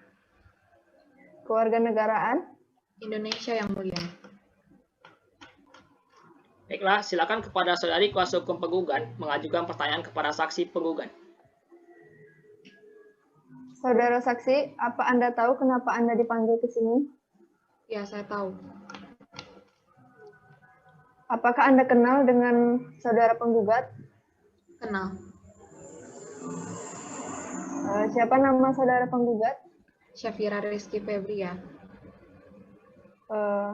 Kewarganegaraan?
Indonesia yang mulia.
Baiklah, silakan kepada saudari kuasa hukum penggugat mengajukan pertanyaan kepada saksi penggugat.
Saudara saksi, apa Anda tahu kenapa Anda dipanggil ke sini?
Ya, saya tahu.
Apakah Anda kenal dengan saudara penggugat?
Kenal.
Siapa nama saudara penggugat?
Syafira Rizky Febria.
Eh,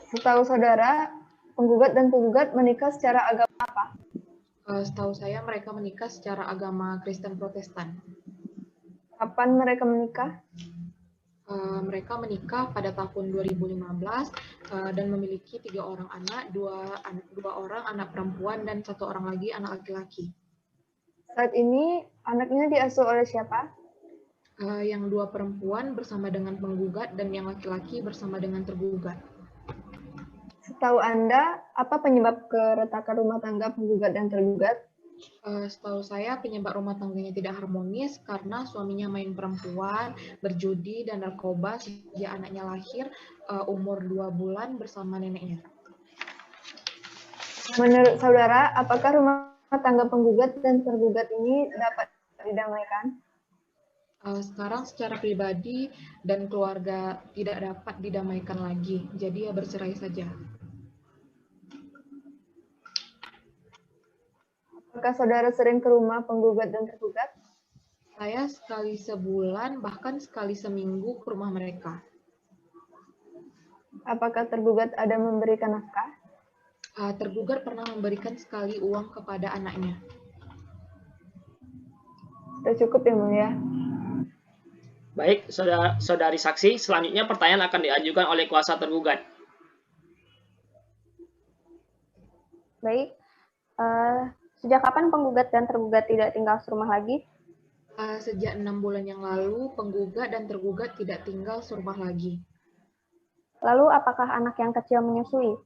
Setahu saudara, penggugat dan penggugat menikah secara agama apa?
Setahu saya mereka menikah secara agama Kristen Protestan.
Kapan mereka menikah?
Mereka menikah pada tahun 2015 dan memiliki 3 orang anak, dua orang anak perempuan dan 1 orang lagi anak laki-laki.
Saat ini anaknya diasuh oleh siapa?
Yang 2 perempuan bersama dengan penggugat dan yang laki-laki bersama dengan tergugat.
Setahu Anda, apa penyebab keretakan rumah tangga penggugat dan tergugat?
Setahu saya penyebab rumah tangganya tidak harmonis karena suaminya main perempuan, berjudi, dan narkoba sejak anaknya lahir umur 2 bulan bersama neneknya.
Menurut saudara, apakah rumah tangga penggugat dan tergugat ini dapat didamaikan?
Sekarang secara pribadi dan keluarga tidak dapat didamaikan lagi, jadi ya bercerai saja.
Apakah saudara sering ke rumah penggugat dan tergugat?
Saya sekali sebulan, bahkan sekali seminggu ke rumah mereka.
Apakah tergugat ada memberikan nafkah?
Tergugat pernah memberikan sekali uang kepada anaknya.
Sudah cukup ya, Mulia.
Baik, saudari saksi, selanjutnya pertanyaan akan diajukan oleh kuasa tergugat.
Baik, sejak kapan penggugat dan tergugat tidak tinggal serumah lagi?
Sejak 6 bulan yang lalu, penggugat dan tergugat tidak tinggal serumah lagi.
Lalu apakah anak yang kecil menyusui?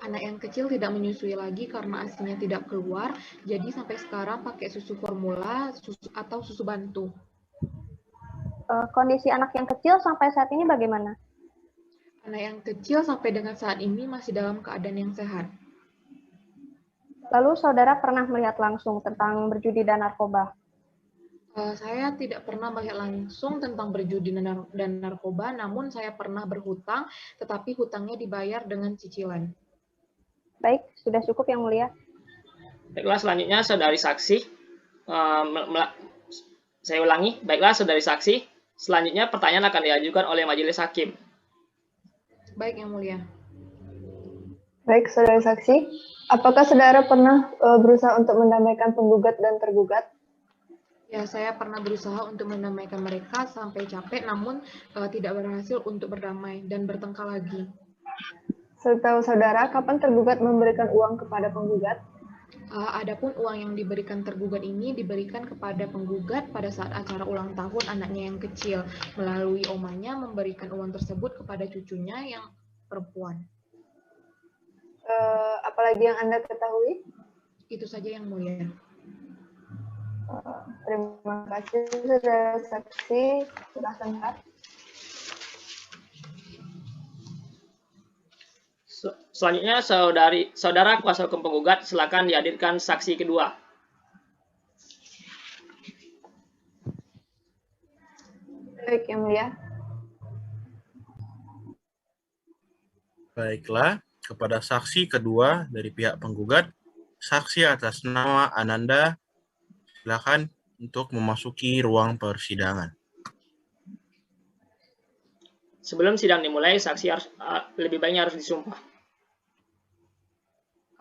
Anak yang kecil tidak menyusui lagi karena asinya tidak keluar, jadi sampai sekarang pakai susu formula atau susu bantu.
Kondisi anak yang kecil sampai saat ini bagaimana?
Anak yang kecil sampai dengan saat ini masih dalam keadaan yang sehat.
Lalu saudara pernah melihat langsung tentang berjudi dan narkoba?
Saya tidak pernah melihat langsung tentang berjudi dan narkoba, namun saya pernah berhutang, tetapi hutangnya dibayar dengan cicilan.
Baik, sudah cukup yang mulia.
Baiklah, selanjutnya saudari saksi. Saya ulangi, baiklah saudari saksi. Selanjutnya pertanyaan akan diajukan oleh majelis hakim.
Baik, Yang Mulia.
Baik, saudara saksi. Apakah saudara pernah berusaha untuk mendamaikan penggugat dan tergugat?
Ya, saya pernah berusaha untuk mendamaikan mereka sampai capek, namun tidak berhasil untuk berdamai dan bertengkar lagi.
Setahu saudara, kapan tergugat memberikan uang kepada penggugat?
Adapun uang yang diberikan tergugat ini diberikan kepada penggugat pada saat acara ulang tahun anaknya yang kecil, melalui omanya memberikan uang tersebut kepada cucunya yang perempuan.
Apalagi yang Anda ketahui?
Itu saja Yang Mulia.
Terima kasih, saudara saksi. Sudah lengkap.
Selanjutnya saudara kuasa hukum penggugat, silakan dihadirkan saksi kedua.
Baik, Yang Mulia.
Baiklah, kepada saksi kedua dari pihak penggugat, saksi atas nama Ananda, silakan untuk memasuki ruang persidangan.
Sebelum sidang dimulai, saksi lebih baiknya harus disumpah.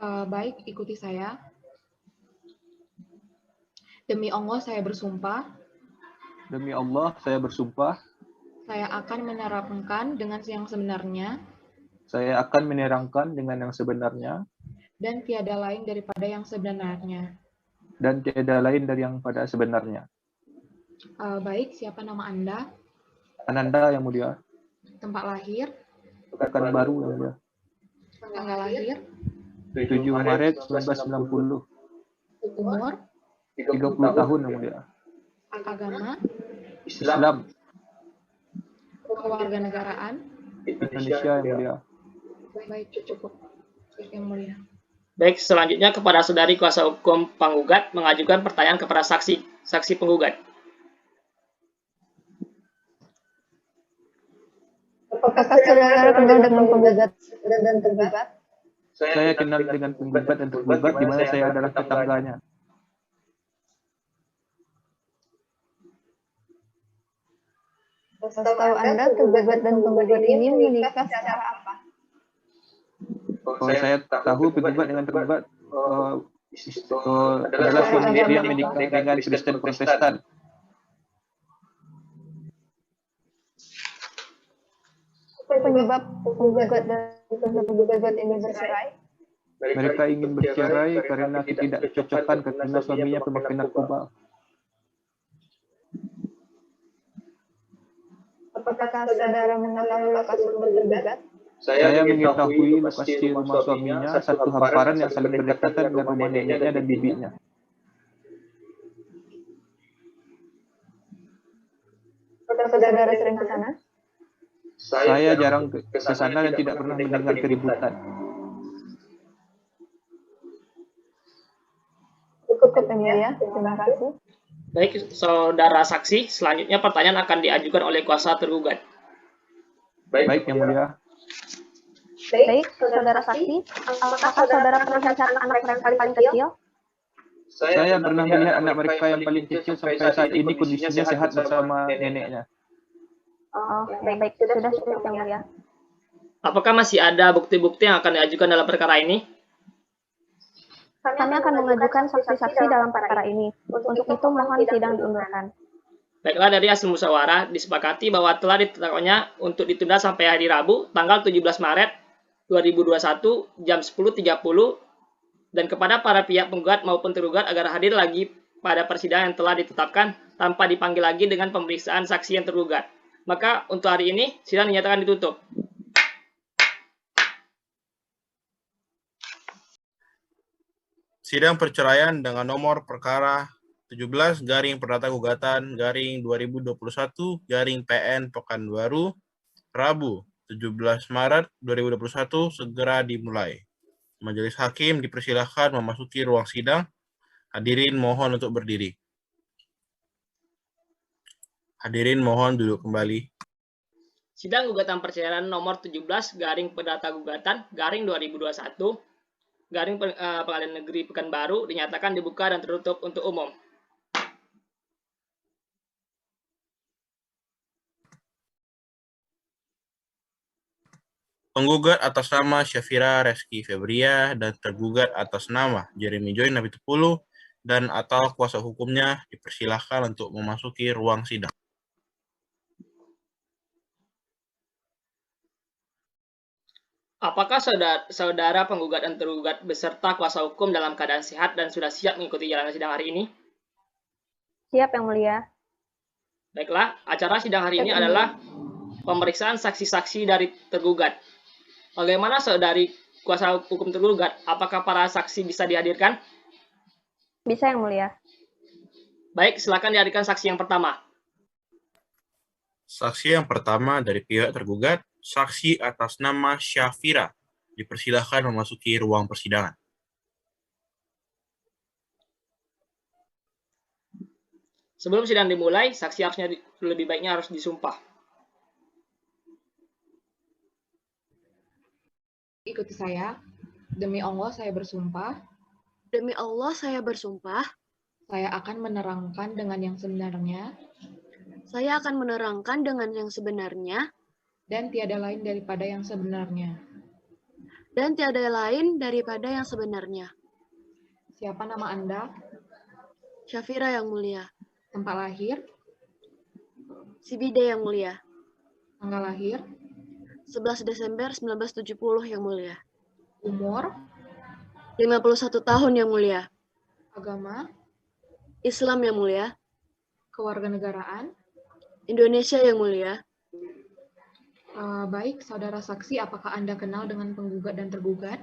Baik, ikuti saya. Demi Allah saya bersumpah.
Demi Allah saya bersumpah.
Saya akan menerangkan dengan yang sebenarnya.
Saya akan menerangkan dengan yang sebenarnya.
Dan tiada lain daripada yang sebenarnya.
Dan tiada lain dari yang pada sebenarnya.
Baik, siapa nama Anda?
Ananda yang mulia.
Tempat lahir?
Pekanbaru yang mulia.
Tanggal lahir?
7 Maret 1990.
Umur?
30 tahun yang mulia.
Agama?
Islam.
Kewarganegaraan?
Indonesia yang mulia.
Baik, cukup. Yang Mulia.
Baik, selanjutnya kepada saudari kuasa hukum penggugat mengajukan pertanyaan kepada saksi penggugat.
Apakah saudara kenal dengan penggugat dan tergugat?
Saya kenal dengan penggugat dan tergugat di mana saya adalah tetangganya.
Setahu Anda, tergugat dan penggugat ini menikah secara apa?
Kalau saya tahu penggugat dengan tergugat adalah suami istri yang menikah dengan Kristen Protestan.
Penyebab penggugat dan tergugat ini bercerai?
Mereka ingin bercerai karena ketidakcocokan karena suaminya pemakai narkoba.
Apakah saudara mengetahui lokasi rumah tergugat?
Saya mengetahui lokasi rumah suaminya, satu hamparan yang saling berdekatan dengan rumah neneknya dan bibinya.
Saudara sering ke sana?
Saya jarang ke sana dan tidak pernah mendengar keributan.
Cukup ya, terima kasih.
Baik, saudara saksi, selanjutnya pertanyaan akan diajukan oleh kuasa tergugat.
Baik, Yang Mulia.
Baik, saudara saksi, apakah saudara pernah melihat anak mereka yang paling kecil?
Saya pernah melihat anak mereka yang paling kecil sampai saat ini kondisinya sehat bersama neneknya.
Oh, baik, sudah cukup Yang Mulia.
Apakah masih ada bukti-bukti yang akan diajukan dalam perkara ini?
Kami akan mengajukan saksi-saksi dalam perkara ini. Untuk itu mohon sidang diundurkan.
Baiklah, dari hasil musyawarah disepakati bahwa telah ditetapkannya untuk ditunda sampai hari Rabu, tanggal 17 Maret 2021 jam 10.30 dan kepada para pihak penggugat maupun tergugat agar hadir lagi pada persidangan yang telah ditetapkan tanpa dipanggil lagi dengan pemeriksaan saksi yang tergugat. Maka untuk hari ini sidang dinyatakan ditutup.
Sidang perceraian dengan nomor perkara 17 garing perdata gugatan garing 2021 garing PN Pekanbaru Rabu 17 Maret 2021 segera dimulai. Majelis hakim dipersilahkan memasuki ruang sidang. Hadirin mohon untuk berdiri. Hadirin mohon duduk kembali.
Sidang gugatan perceraian nomor 17 garing perdata gugatan garing 2021 garing Pengadilan Negeri Pekanbaru dinyatakan dibuka dan tertutup untuk umum.
Penggugat atas nama Syafira Reski Febria dan tergugat atas nama Jeremy Joy Napitupulu dan atau kuasa hukumnya dipersilahkan untuk memasuki ruang sidang.
Apakah saudara penggugat dan tergugat beserta kuasa hukum dalam keadaan sehat dan sudah siap mengikuti jalannya sidang hari ini?
Siap Yang Mulia.
Baiklah, acara sidang hari ini adalah pemeriksaan saksi-saksi dari tergugat. Bagaimana saudari kuasa hukum tergugat? Apakah para saksi bisa dihadirkan?
Bisa Yang Mulia.
Baik, silakan dihadirkan saksi yang pertama.
Saksi yang pertama dari pihak tergugat, saksi atas nama Syafira, dipersilahkan memasuki ruang persidangan.
Sebelum sidang dimulai, saksi harusnya lebih baiknya harus disumpah.
Ikuti saya. Demi Allah saya bersumpah,
Demi Allah saya bersumpah,
saya akan menerangkan dengan yang sebenarnya
saya akan menerangkan dengan yang sebenarnya
dan tiada lain daripada yang sebenarnya.
dan tiada lain daripada yang sebenarnya.
Siapa nama Anda?
Syafira Yang Mulia.
Tempat lahir?
Sibide Yang Mulia.
Tanggal lahir?
11 Desember 1970 Yang Mulia.
Umur?
51 tahun Yang Mulia.
Agama?
Islam Yang Mulia.
Kewarganegaraan?
Indonesia Yang Mulia.
Baik, saudara saksi, apakah Anda kenal dengan penggugat dan tergugat?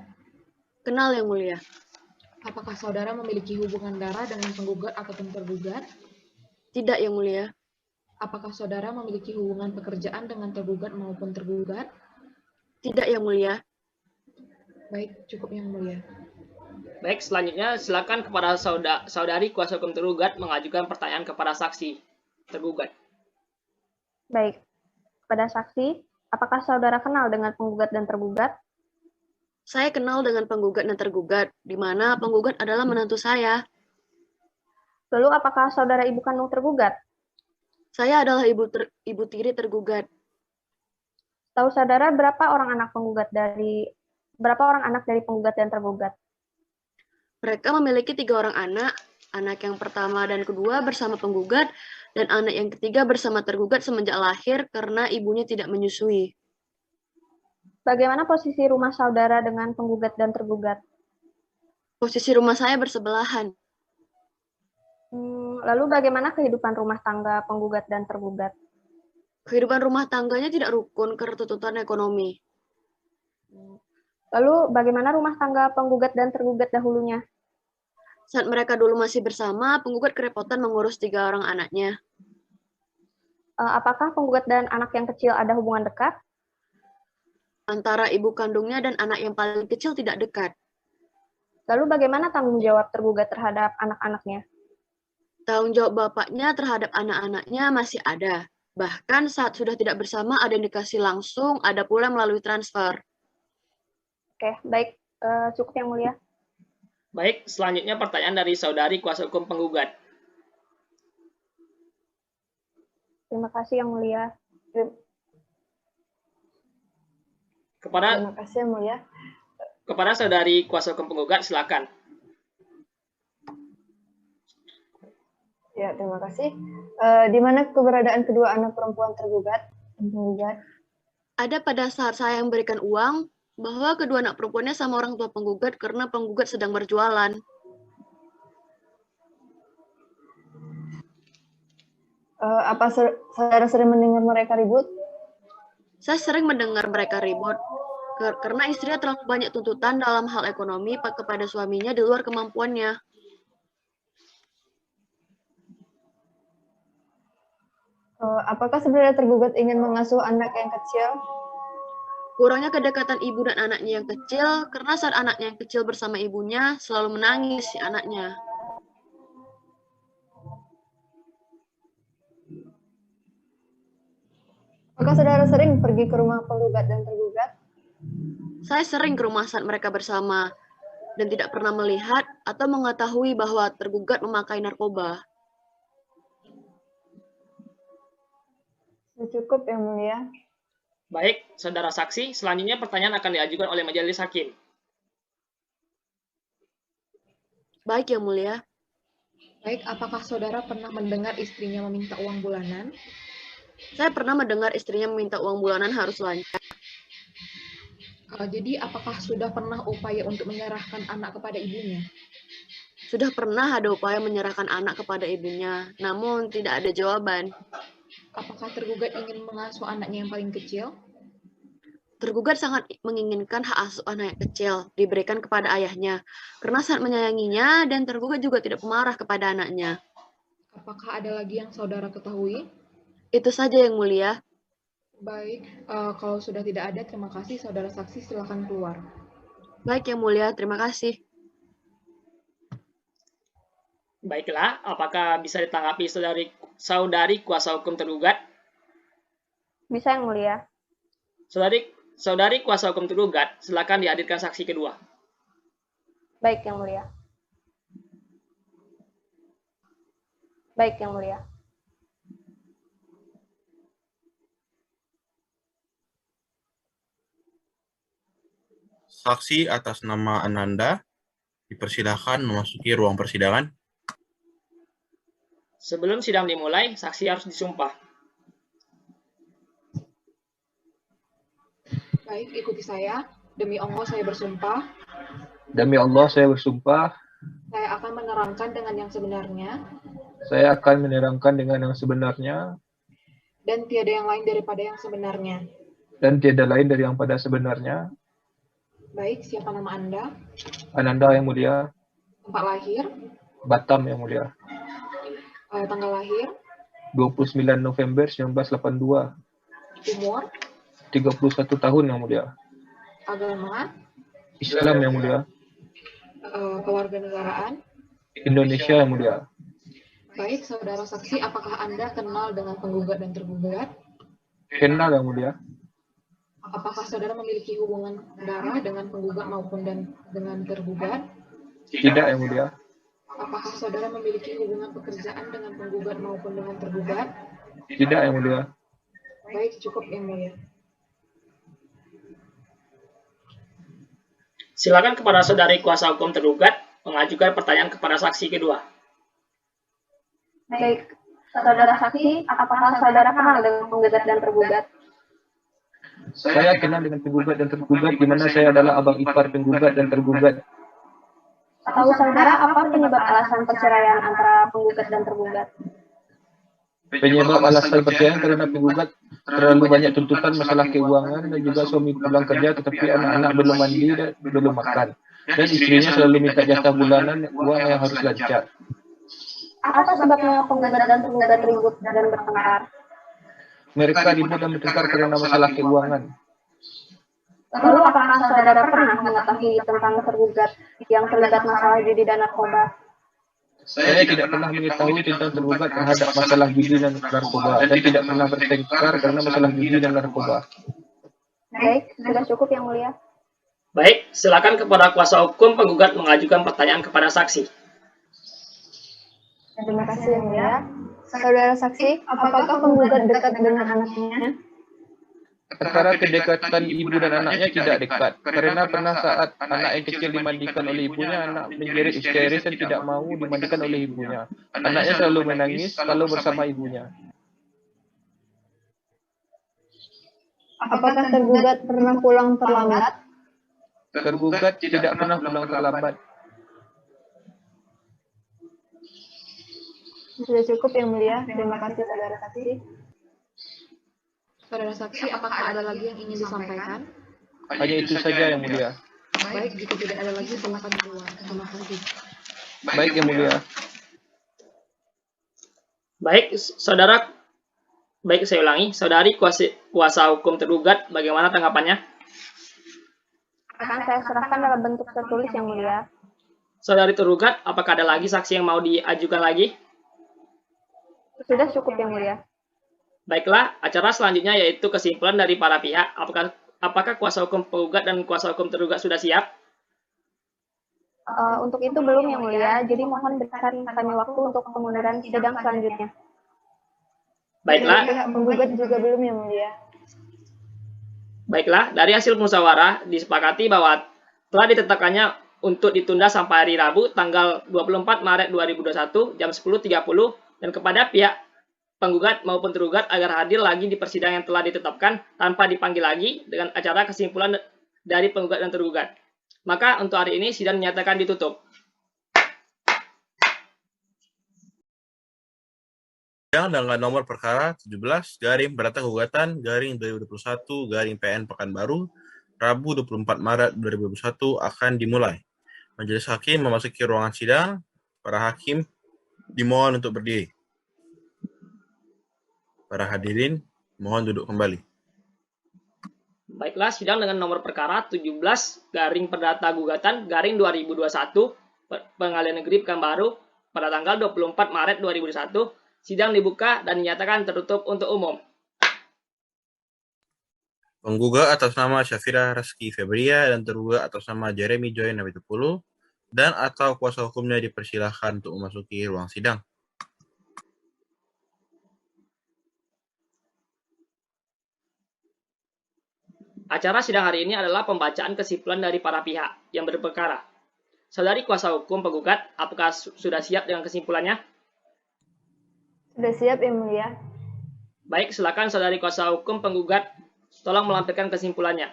Kenal Yang Mulia.
Apakah saudara memiliki hubungan darah dengan penggugat ataupun tergugat?
Tidak Yang Mulia.
Apakah saudara memiliki hubungan pekerjaan dengan tergugat maupun tergugat?
Tidak Yang Mulia.
Baik, cukup Yang Mulia.
Baik, selanjutnya silakan kepada saudari kuasa hukum tergugat mengajukan pertanyaan kepada saksi tergugat.
Baik, kepada saksi, Apakah saudara kenal dengan penggugat dan tergugat?
Saya kenal dengan penggugat dan tergugat, di mana penggugat adalah menantu saya.
Lalu apakah saudara ibu kandung tergugat?
Saya adalah ibu tiri tergugat.
Tahu saudara berapa orang anak dari penggugat dan tergugat?
Mereka memiliki 3 orang anak yang pertama dan kedua bersama penggugat, dan anak yang ketiga bersama tergugat semenjak lahir karena ibunya tidak menyusui.
Bagaimana posisi rumah saudara dengan penggugat dan tergugat?
Posisi rumah saya bersebelahan.
Lalu bagaimana kehidupan rumah tangga penggugat dan tergugat?
Kehidupan rumah tangganya tidak rukun karena tuntutan ekonomi.
Lalu bagaimana rumah tangga penggugat dan tergugat dahulunya?
Saat mereka dulu masih bersama, penggugat kerepotan mengurus 3 orang anaknya.
Apakah penggugat dan anak yang kecil ada hubungan dekat?
Antara ibu kandungnya dan anak yang paling kecil tidak dekat.
Lalu bagaimana tanggung jawab tergugat terhadap anak-anaknya?
Tanggung jawab bapaknya terhadap anak-anaknya masih ada. Bahkan saat sudah tidak bersama ada yang dikasih langsung, ada pula melalui transfer.
Oke, baik. Cukup yang mulia.
Baik, selanjutnya pertanyaan dari saudari kuasa hukum penggugat.
Terima kasih yang mulia.
Terima kasih yang mulia.
Kepada saudari kuasa hukum penggugat, silakan.
Ya, terima kasih. Di mana keberadaan kedua anak perempuan tergugat?
Ada pada saat saya memberikan uang, bahwa kedua anak perempuannya sama orang tua penggugat karena penggugat sedang berjualan.
Apa saudara sering mendengar mereka ribut?
Saya sering mendengar mereka ribut karena istrinya terlalu banyak tuntutan dalam hal ekonomi kepada suaminya di luar kemampuannya.
Apakah sebenarnya tergugat ingin mengasuh anak yang kecil?
Kurangnya kedekatan ibu dan anaknya yang kecil, karena saat anaknya yang kecil bersama ibunya, selalu menangis si anaknya.
Apakah saudara sering pergi ke rumah penggugat dan tergugat?
Saya sering ke rumah saat mereka bersama, dan tidak pernah melihat atau mengetahui bahwa tergugat memakai narkoba.
Cukup yang mulia.
Baik, saudara saksi, selanjutnya pertanyaan akan diajukan oleh majelis hakim.
Baik, yang mulia.
Baik, apakah saudara pernah mendengar istrinya meminta uang bulanan?
Saya pernah mendengar istrinya meminta uang bulanan harus lancar.
Jadi, apakah sudah pernah upaya untuk menyerahkan anak kepada ibunya?
Sudah pernah ada upaya menyerahkan anak kepada ibunya, namun tidak ada jawaban.
Apakah tergugat ingin mengasuh anaknya yang paling kecil?
Tergugat sangat menginginkan hak asuh anak yang kecil diberikan kepada ayahnya, karena sangat menyayanginya dan tergugat juga tidak pemarah kepada anaknya.
Apakah ada lagi yang saudara ketahui?
Itu saja yang mulia.
Baik, kalau sudah tidak ada, terima kasih. Saudara saksi, silakan keluar.
Baik yang mulia, terima kasih.
Baiklah, apakah bisa ditanggapi saudari kuasa hukum tergugat?
Bisa yang mulia.
Saudari kuasa hukum tergugat, silakan dihadirkan saksi kedua.
Baik yang mulia. Baik yang mulia.
Saksi atas nama Ananda dipersilahkan memasuki ruang persidangan.
Sebelum sidang dimulai, saksi harus disumpah.
Baik, ikuti saya. Demi Allah saya bersumpah.
Demi Allah saya bersumpah,
Saya akan menerangkan dengan yang sebenarnya.
saya akan menerangkan dengan yang sebenarnya,
Dan tiada yang lain daripada yang sebenarnya.
dan tiada lain dari yang pada sebenarnya.
Baik, siapa nama Anda?
Ananda yang mulia,
Tempat lahir?
Batam yang mulia,
Tanggal lahir?
29 November 1982,
Umur?
31 tahun yang mulia,
Agama?
Islam yang mulia,
Kewarganegaraan?
Indonesia yang mulia.
Baik, saudara saksi, apakah Anda kenal dengan penggugat dan tergugat?
Kenal yang mulia.
Apakah saudara memiliki hubungan darah dengan penggugat maupun dengan tergugat?
Tidak, Yang Mulia.
Apakah saudara memiliki hubungan pekerjaan dengan penggugat maupun dengan tergugat?
Tidak, Yang Mulia.
Baik, cukup Yang Mulia.
Silakan kepada saudari kuasa hukum tergugat mengajukan pertanyaan kepada saksi kedua.
Baik, saudara saksi, apakah saudara kenal dengan penggugat dan tergugat?
Saya kenal dengan penggugat dan tergugat, di mana saya adalah abang ipar penggugat dan tergugat.
Tahu saudara apa penyebab alasan perceraian antara penggugat dan tergugat?
Penyebab alasan perceraian karena penggugat terlalu banyak tuntutan masalah keuangan dan juga suami pulang kerja tetapi anak-anak belum mandi dan belum makan. Dan istrinya selalu minta jatah bulanan uang yang harus lancar.
Apa sebabnya penggugat dan tergugat ribut dan bertengkar?
Mereka ribut dan bertengkar karena masalah keuangan.
Lalu apakah saudara pernah mengetahui tentang tergugat yang terlibat masalah judi dan narkoba?
Saya tidak pernah mengetahui tentang tergugat terhadap masalah judi dan narkoba dan tidak pernah bertengkar karena masalah judi dan narkoba.
Baik, sudah cukup Yang Mulia.
Baik, silakan kepada kuasa hukum penggugat mengajukan pertanyaan kepada saksi.
Terima kasih Yang Mulia. Saudara saksi, apakah penggugat dekat dengan anaknya?
Antara kedekatan ibu dan anaknya tidak dekat, karena pernah saat anak yang kecil dimandikan oleh ibunya, anak menjerit histeris dan tidak mau dimandikan oleh ibunya. Anaknya selalu menangis kalau bersama ibunya.
Apakah tergugat pernah pulang terlambat?
Tergugat tidak pernah pulang terlambat.
Sudah cukup Yang Mulia. Terima kasih saudara saksi.
Saudara saksi, apakah ada lagi yang ingin disampaikan?
Hanya itu saja Yang Mulia.
Baik, jika tidak ada lagi, silakan keluar. Terima kasih.
Baik Yang Mulia.
Baik, saudara. Baik, saya ulangi. Saudari kuasa hukum tergugat, bagaimana tanggapannya?
Akan saya serahkan dalam bentuk tertulis Yang Mulia.
Saudari tergugat, apakah ada lagi saksi yang mau diajukan lagi?
Sudah cukup Yang Mulia.
Baiklah, acara selanjutnya yaitu kesimpulan dari para pihak. Apakah kuasa hukum penggugat dan kuasa hukum tergugat sudah siap?
Untuk itu belum Yang Mulia, jadi mohon berikan kami waktu untuk pemunduran sidang selanjutnya.
Baiklah.
Pihak penggugat juga belum Yang Mulia.
Baiklah, dari hasil musyawarah disepakati bahwa telah ditetapkannya untuk ditunda sampai hari Rabu tanggal 24 Maret 2021 jam 10.30 dan kepada pihak penggugat maupun tergugat agar hadir lagi di persidangan yang telah ditetapkan tanpa dipanggil lagi dengan acara kesimpulan dari penggugat dan tergugat. Maka untuk hari ini sidang dinyatakan ditutup.
Sidang dengan nomor perkara 17 garing perdata gugatan garing 2021 garing PN Pekanbaru Rabu 24 Maret 2021 akan dimulai. Majelis hakim memasuki ruangan sidang. Para hakim dimohon untuk berdiri. Para hadirin mohon duduk kembali.
Baiklah, sidang dengan nomor perkara 17 garing perdata gugatan garing 2021 Pengadilan Negeri Pekanbaru pada tanggal 24 Maret 2021 sidang dibuka dan dinyatakan tertutup untuk umum.
Penggugat atas nama Syafira Reski Febria dan tergugat atas nama Jeremy Joy Nabitupulu dan atau kuasa hukumnya dipersilahkan untuk memasuki ruang sidang.
Acara sidang hari ini adalah pembacaan kesimpulan dari para pihak yang berperkara. Saudari kuasa hukum penggugat, apakah sudah siap dengan kesimpulannya?
Sudah siap Yang Mulia.
Baik, silakan saudari kuasa hukum penggugat, tolong melampirkan kesimpulannya.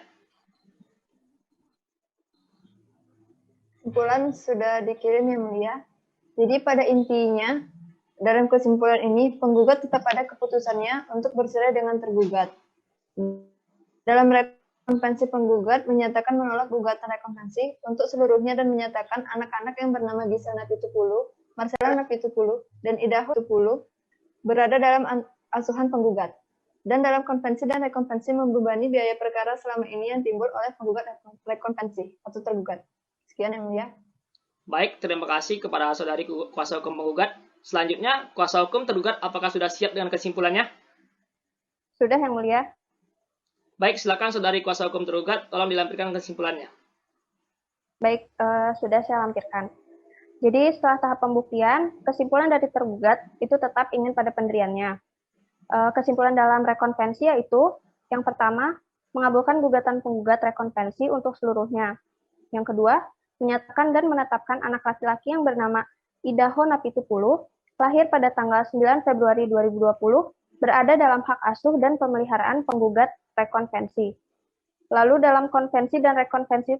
Kesimpulan sudah dikirim Yang Mulia. Jadi pada intinya, dalam kesimpulan ini, penggugat tetap pada keputusannya untuk bercerai dengan tergugat. Dalam rekonvensi penggugat menyatakan menolak gugatan rekonvensi untuk seluruhnya dan menyatakan anak-anak yang bernama Gisel Napitupulu, Marcella Napitupulu, dan Ida Napitupulu berada dalam asuhan penggugat. Dan dalam konvensi dan rekonvensi membebani biaya perkara selama ini yang timbul oleh penggugat rekonvensi atau tergugat. Sekian Yang Mulia.
Baik, terima kasih kepada saudari kuasa hukum penggugat. Selanjutnya, kuasa hukum tergugat apakah sudah siap dengan kesimpulannya?
Sudah Yang Mulia.
Baik, silakan saudari kuasa hukum tergugat, tolong dilampirkan kesimpulannya.
Baik, sudah saya lampirkan. Jadi setelah tahap pembuktian, kesimpulan dari tergugat itu tetap ingin pada pendiriannya. Kesimpulan dalam rekonvensi yaitu, yang pertama, mengabulkan gugatan penggugat rekonvensi untuk seluruhnya. Yang kedua, menyatakan dan menetapkan anak laki-laki yang bernama Idaho Napitupulu, lahir pada tanggal 9 Februari 2020, berada dalam hak asuh dan pemeliharaan penggugat rekonvensi. Lalu dalam konvensi dan rekonvensi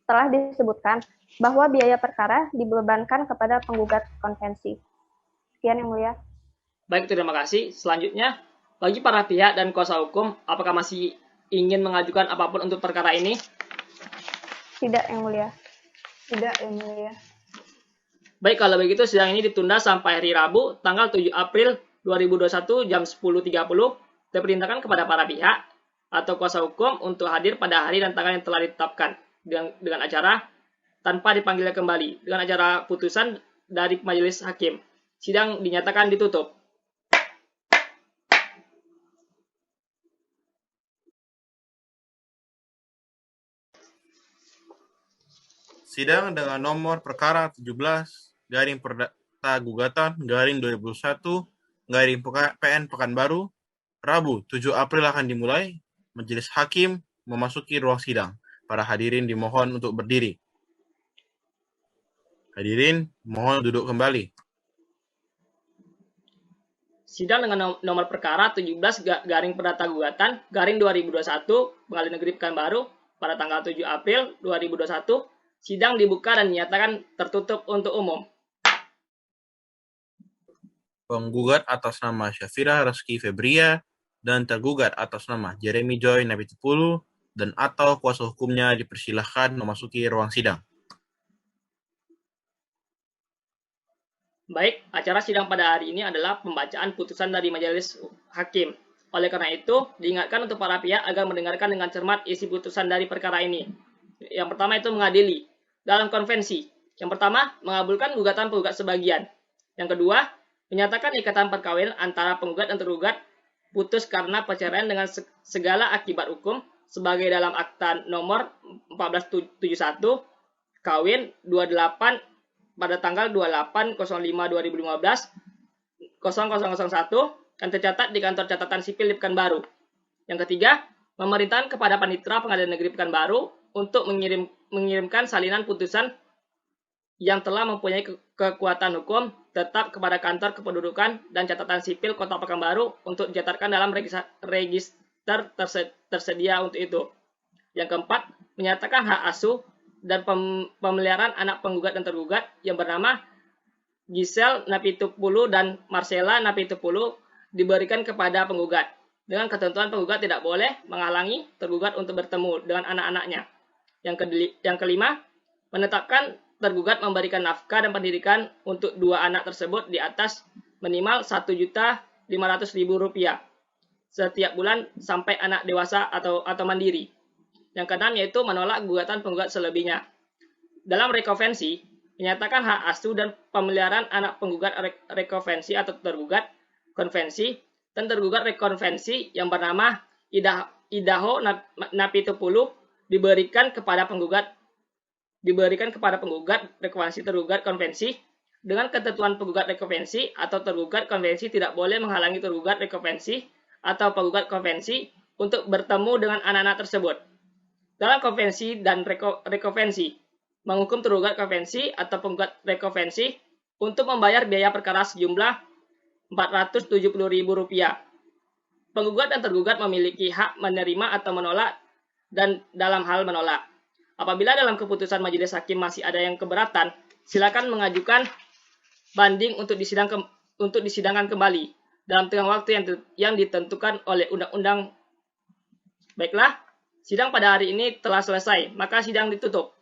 telah disebutkan bahwa biaya perkara dibebankan kepada penggugat konvensi. Sekian yang mulia.
Baik, terima kasih. Selanjutnya, bagi para pihak dan kuasa hukum, apakah masih ingin mengajukan apapun untuk perkara ini?
Tidak, yang mulia.
Tidak, yang mulia.
Baik, kalau begitu sidang ini ditunda sampai hari Rabu, tanggal 7 April 2021 jam 10.30. Diperintahkan kepada para pihak atau kuasa hukum untuk hadir pada hari dan tanggal yang telah ditetapkan dengan acara tanpa dipanggil kembali, dengan acara putusan dari majelis hakim. Sidang dinyatakan ditutup.
Sidang dengan nomor perkara 17 garing perdata gugatan garing 2021 garing PN Pekanbaru, Rabu 7 April akan dimulai. Majelis hakim memasuki ruang sidang. Para hadirin dimohon untuk berdiri. Hadirin mohon duduk kembali.
Sidang dengan nomor perkara 17 garing perdata gugatan garing 2021 Pengadilan Negeri Pekanbaru pada tanggal 7 April 2021. Sidang dibuka dan dinyatakan tertutup untuk umum.
Penggugat atas nama Syafira Reski Febria dan tergugat atas nama Jeremy Joy Napitupulu dan atau kuasa hukumnya dipersilahkan memasuki ruang sidang.
Baik, acara sidang pada hari ini adalah pembacaan putusan dari majelis hakim. Oleh karena itu, diingatkan untuk para pihak agar mendengarkan dengan cermat isi putusan dari perkara ini. Yang pertama itu mengadili dalam konvensi. Yang pertama, mengabulkan gugatan penggugat sebagian. Yang kedua, menyatakan ikatan perkawinan antara penggugat dan tergugat putus karena perceraian dengan segala akibat hukum sebagai dalam akta nomor 1471 kawin 28 pada tanggal 28.05.2015 0001 yang tercatat di kantor catatan sipil di Pekanbaru. Yang ketiga, memerintahkan kepada Panitera Pengadilan Negeri Pekanbaru untuk mengirimkan salinan putusan yang telah mempunyai kekuatan hukum tetap kepada kantor kependudukan dan catatan sipil Kota Pekanbaru untuk dicatatkan dalam register tersedia untuk itu. Yang keempat, menyatakan hak asuh dan pemeliharaan anak penggugat dan tergugat yang bernama Giselle Napitupulu dan Marcella Napitupulu diberikan kepada penggugat. Dengan ketentuan penggugat tidak boleh menghalangi tergugat untuk bertemu dengan anak-anaknya. Yang kelima, menetapkan tergugat memberikan nafkah dan pendidikan untuk dua anak tersebut di atas minimal Rp1.500.000 setiap bulan sampai anak dewasa atau mandiri. Yang keenam yaitu menolak gugatan penggugat selebihnya. Dalam rekonvensi, menyatakan hak asuh dan pemeliharaan anak penggugat rekonvensi atau tergugat konvensi dan tergugat rekonvensi yang bernama Idaho Napitupulu diberikan kepada penggugat rekonvensi tergugat konvensi dengan ketentuan penggugat rekonvensi atau tergugat konvensi tidak boleh menghalangi tergugat rekonvensi atau penggugat konvensi untuk bertemu dengan anak-anak tersebut. Dalam konvensi dan rekonvensi, menghukum tergugat konvensi atau penggugat rekonvensi untuk membayar biaya perkara sejumlah Rp470.000. Penggugat dan tergugat memiliki hak menerima atau menolak dan dalam hal menolak. Apabila dalam keputusan majelis hakim masih ada yang keberatan, silakan mengajukan banding untuk disidangkan kembali dalam tenggang waktu yang ditentukan oleh undang-undang. Baiklah, sidang pada hari ini telah selesai, maka sidang ditutup.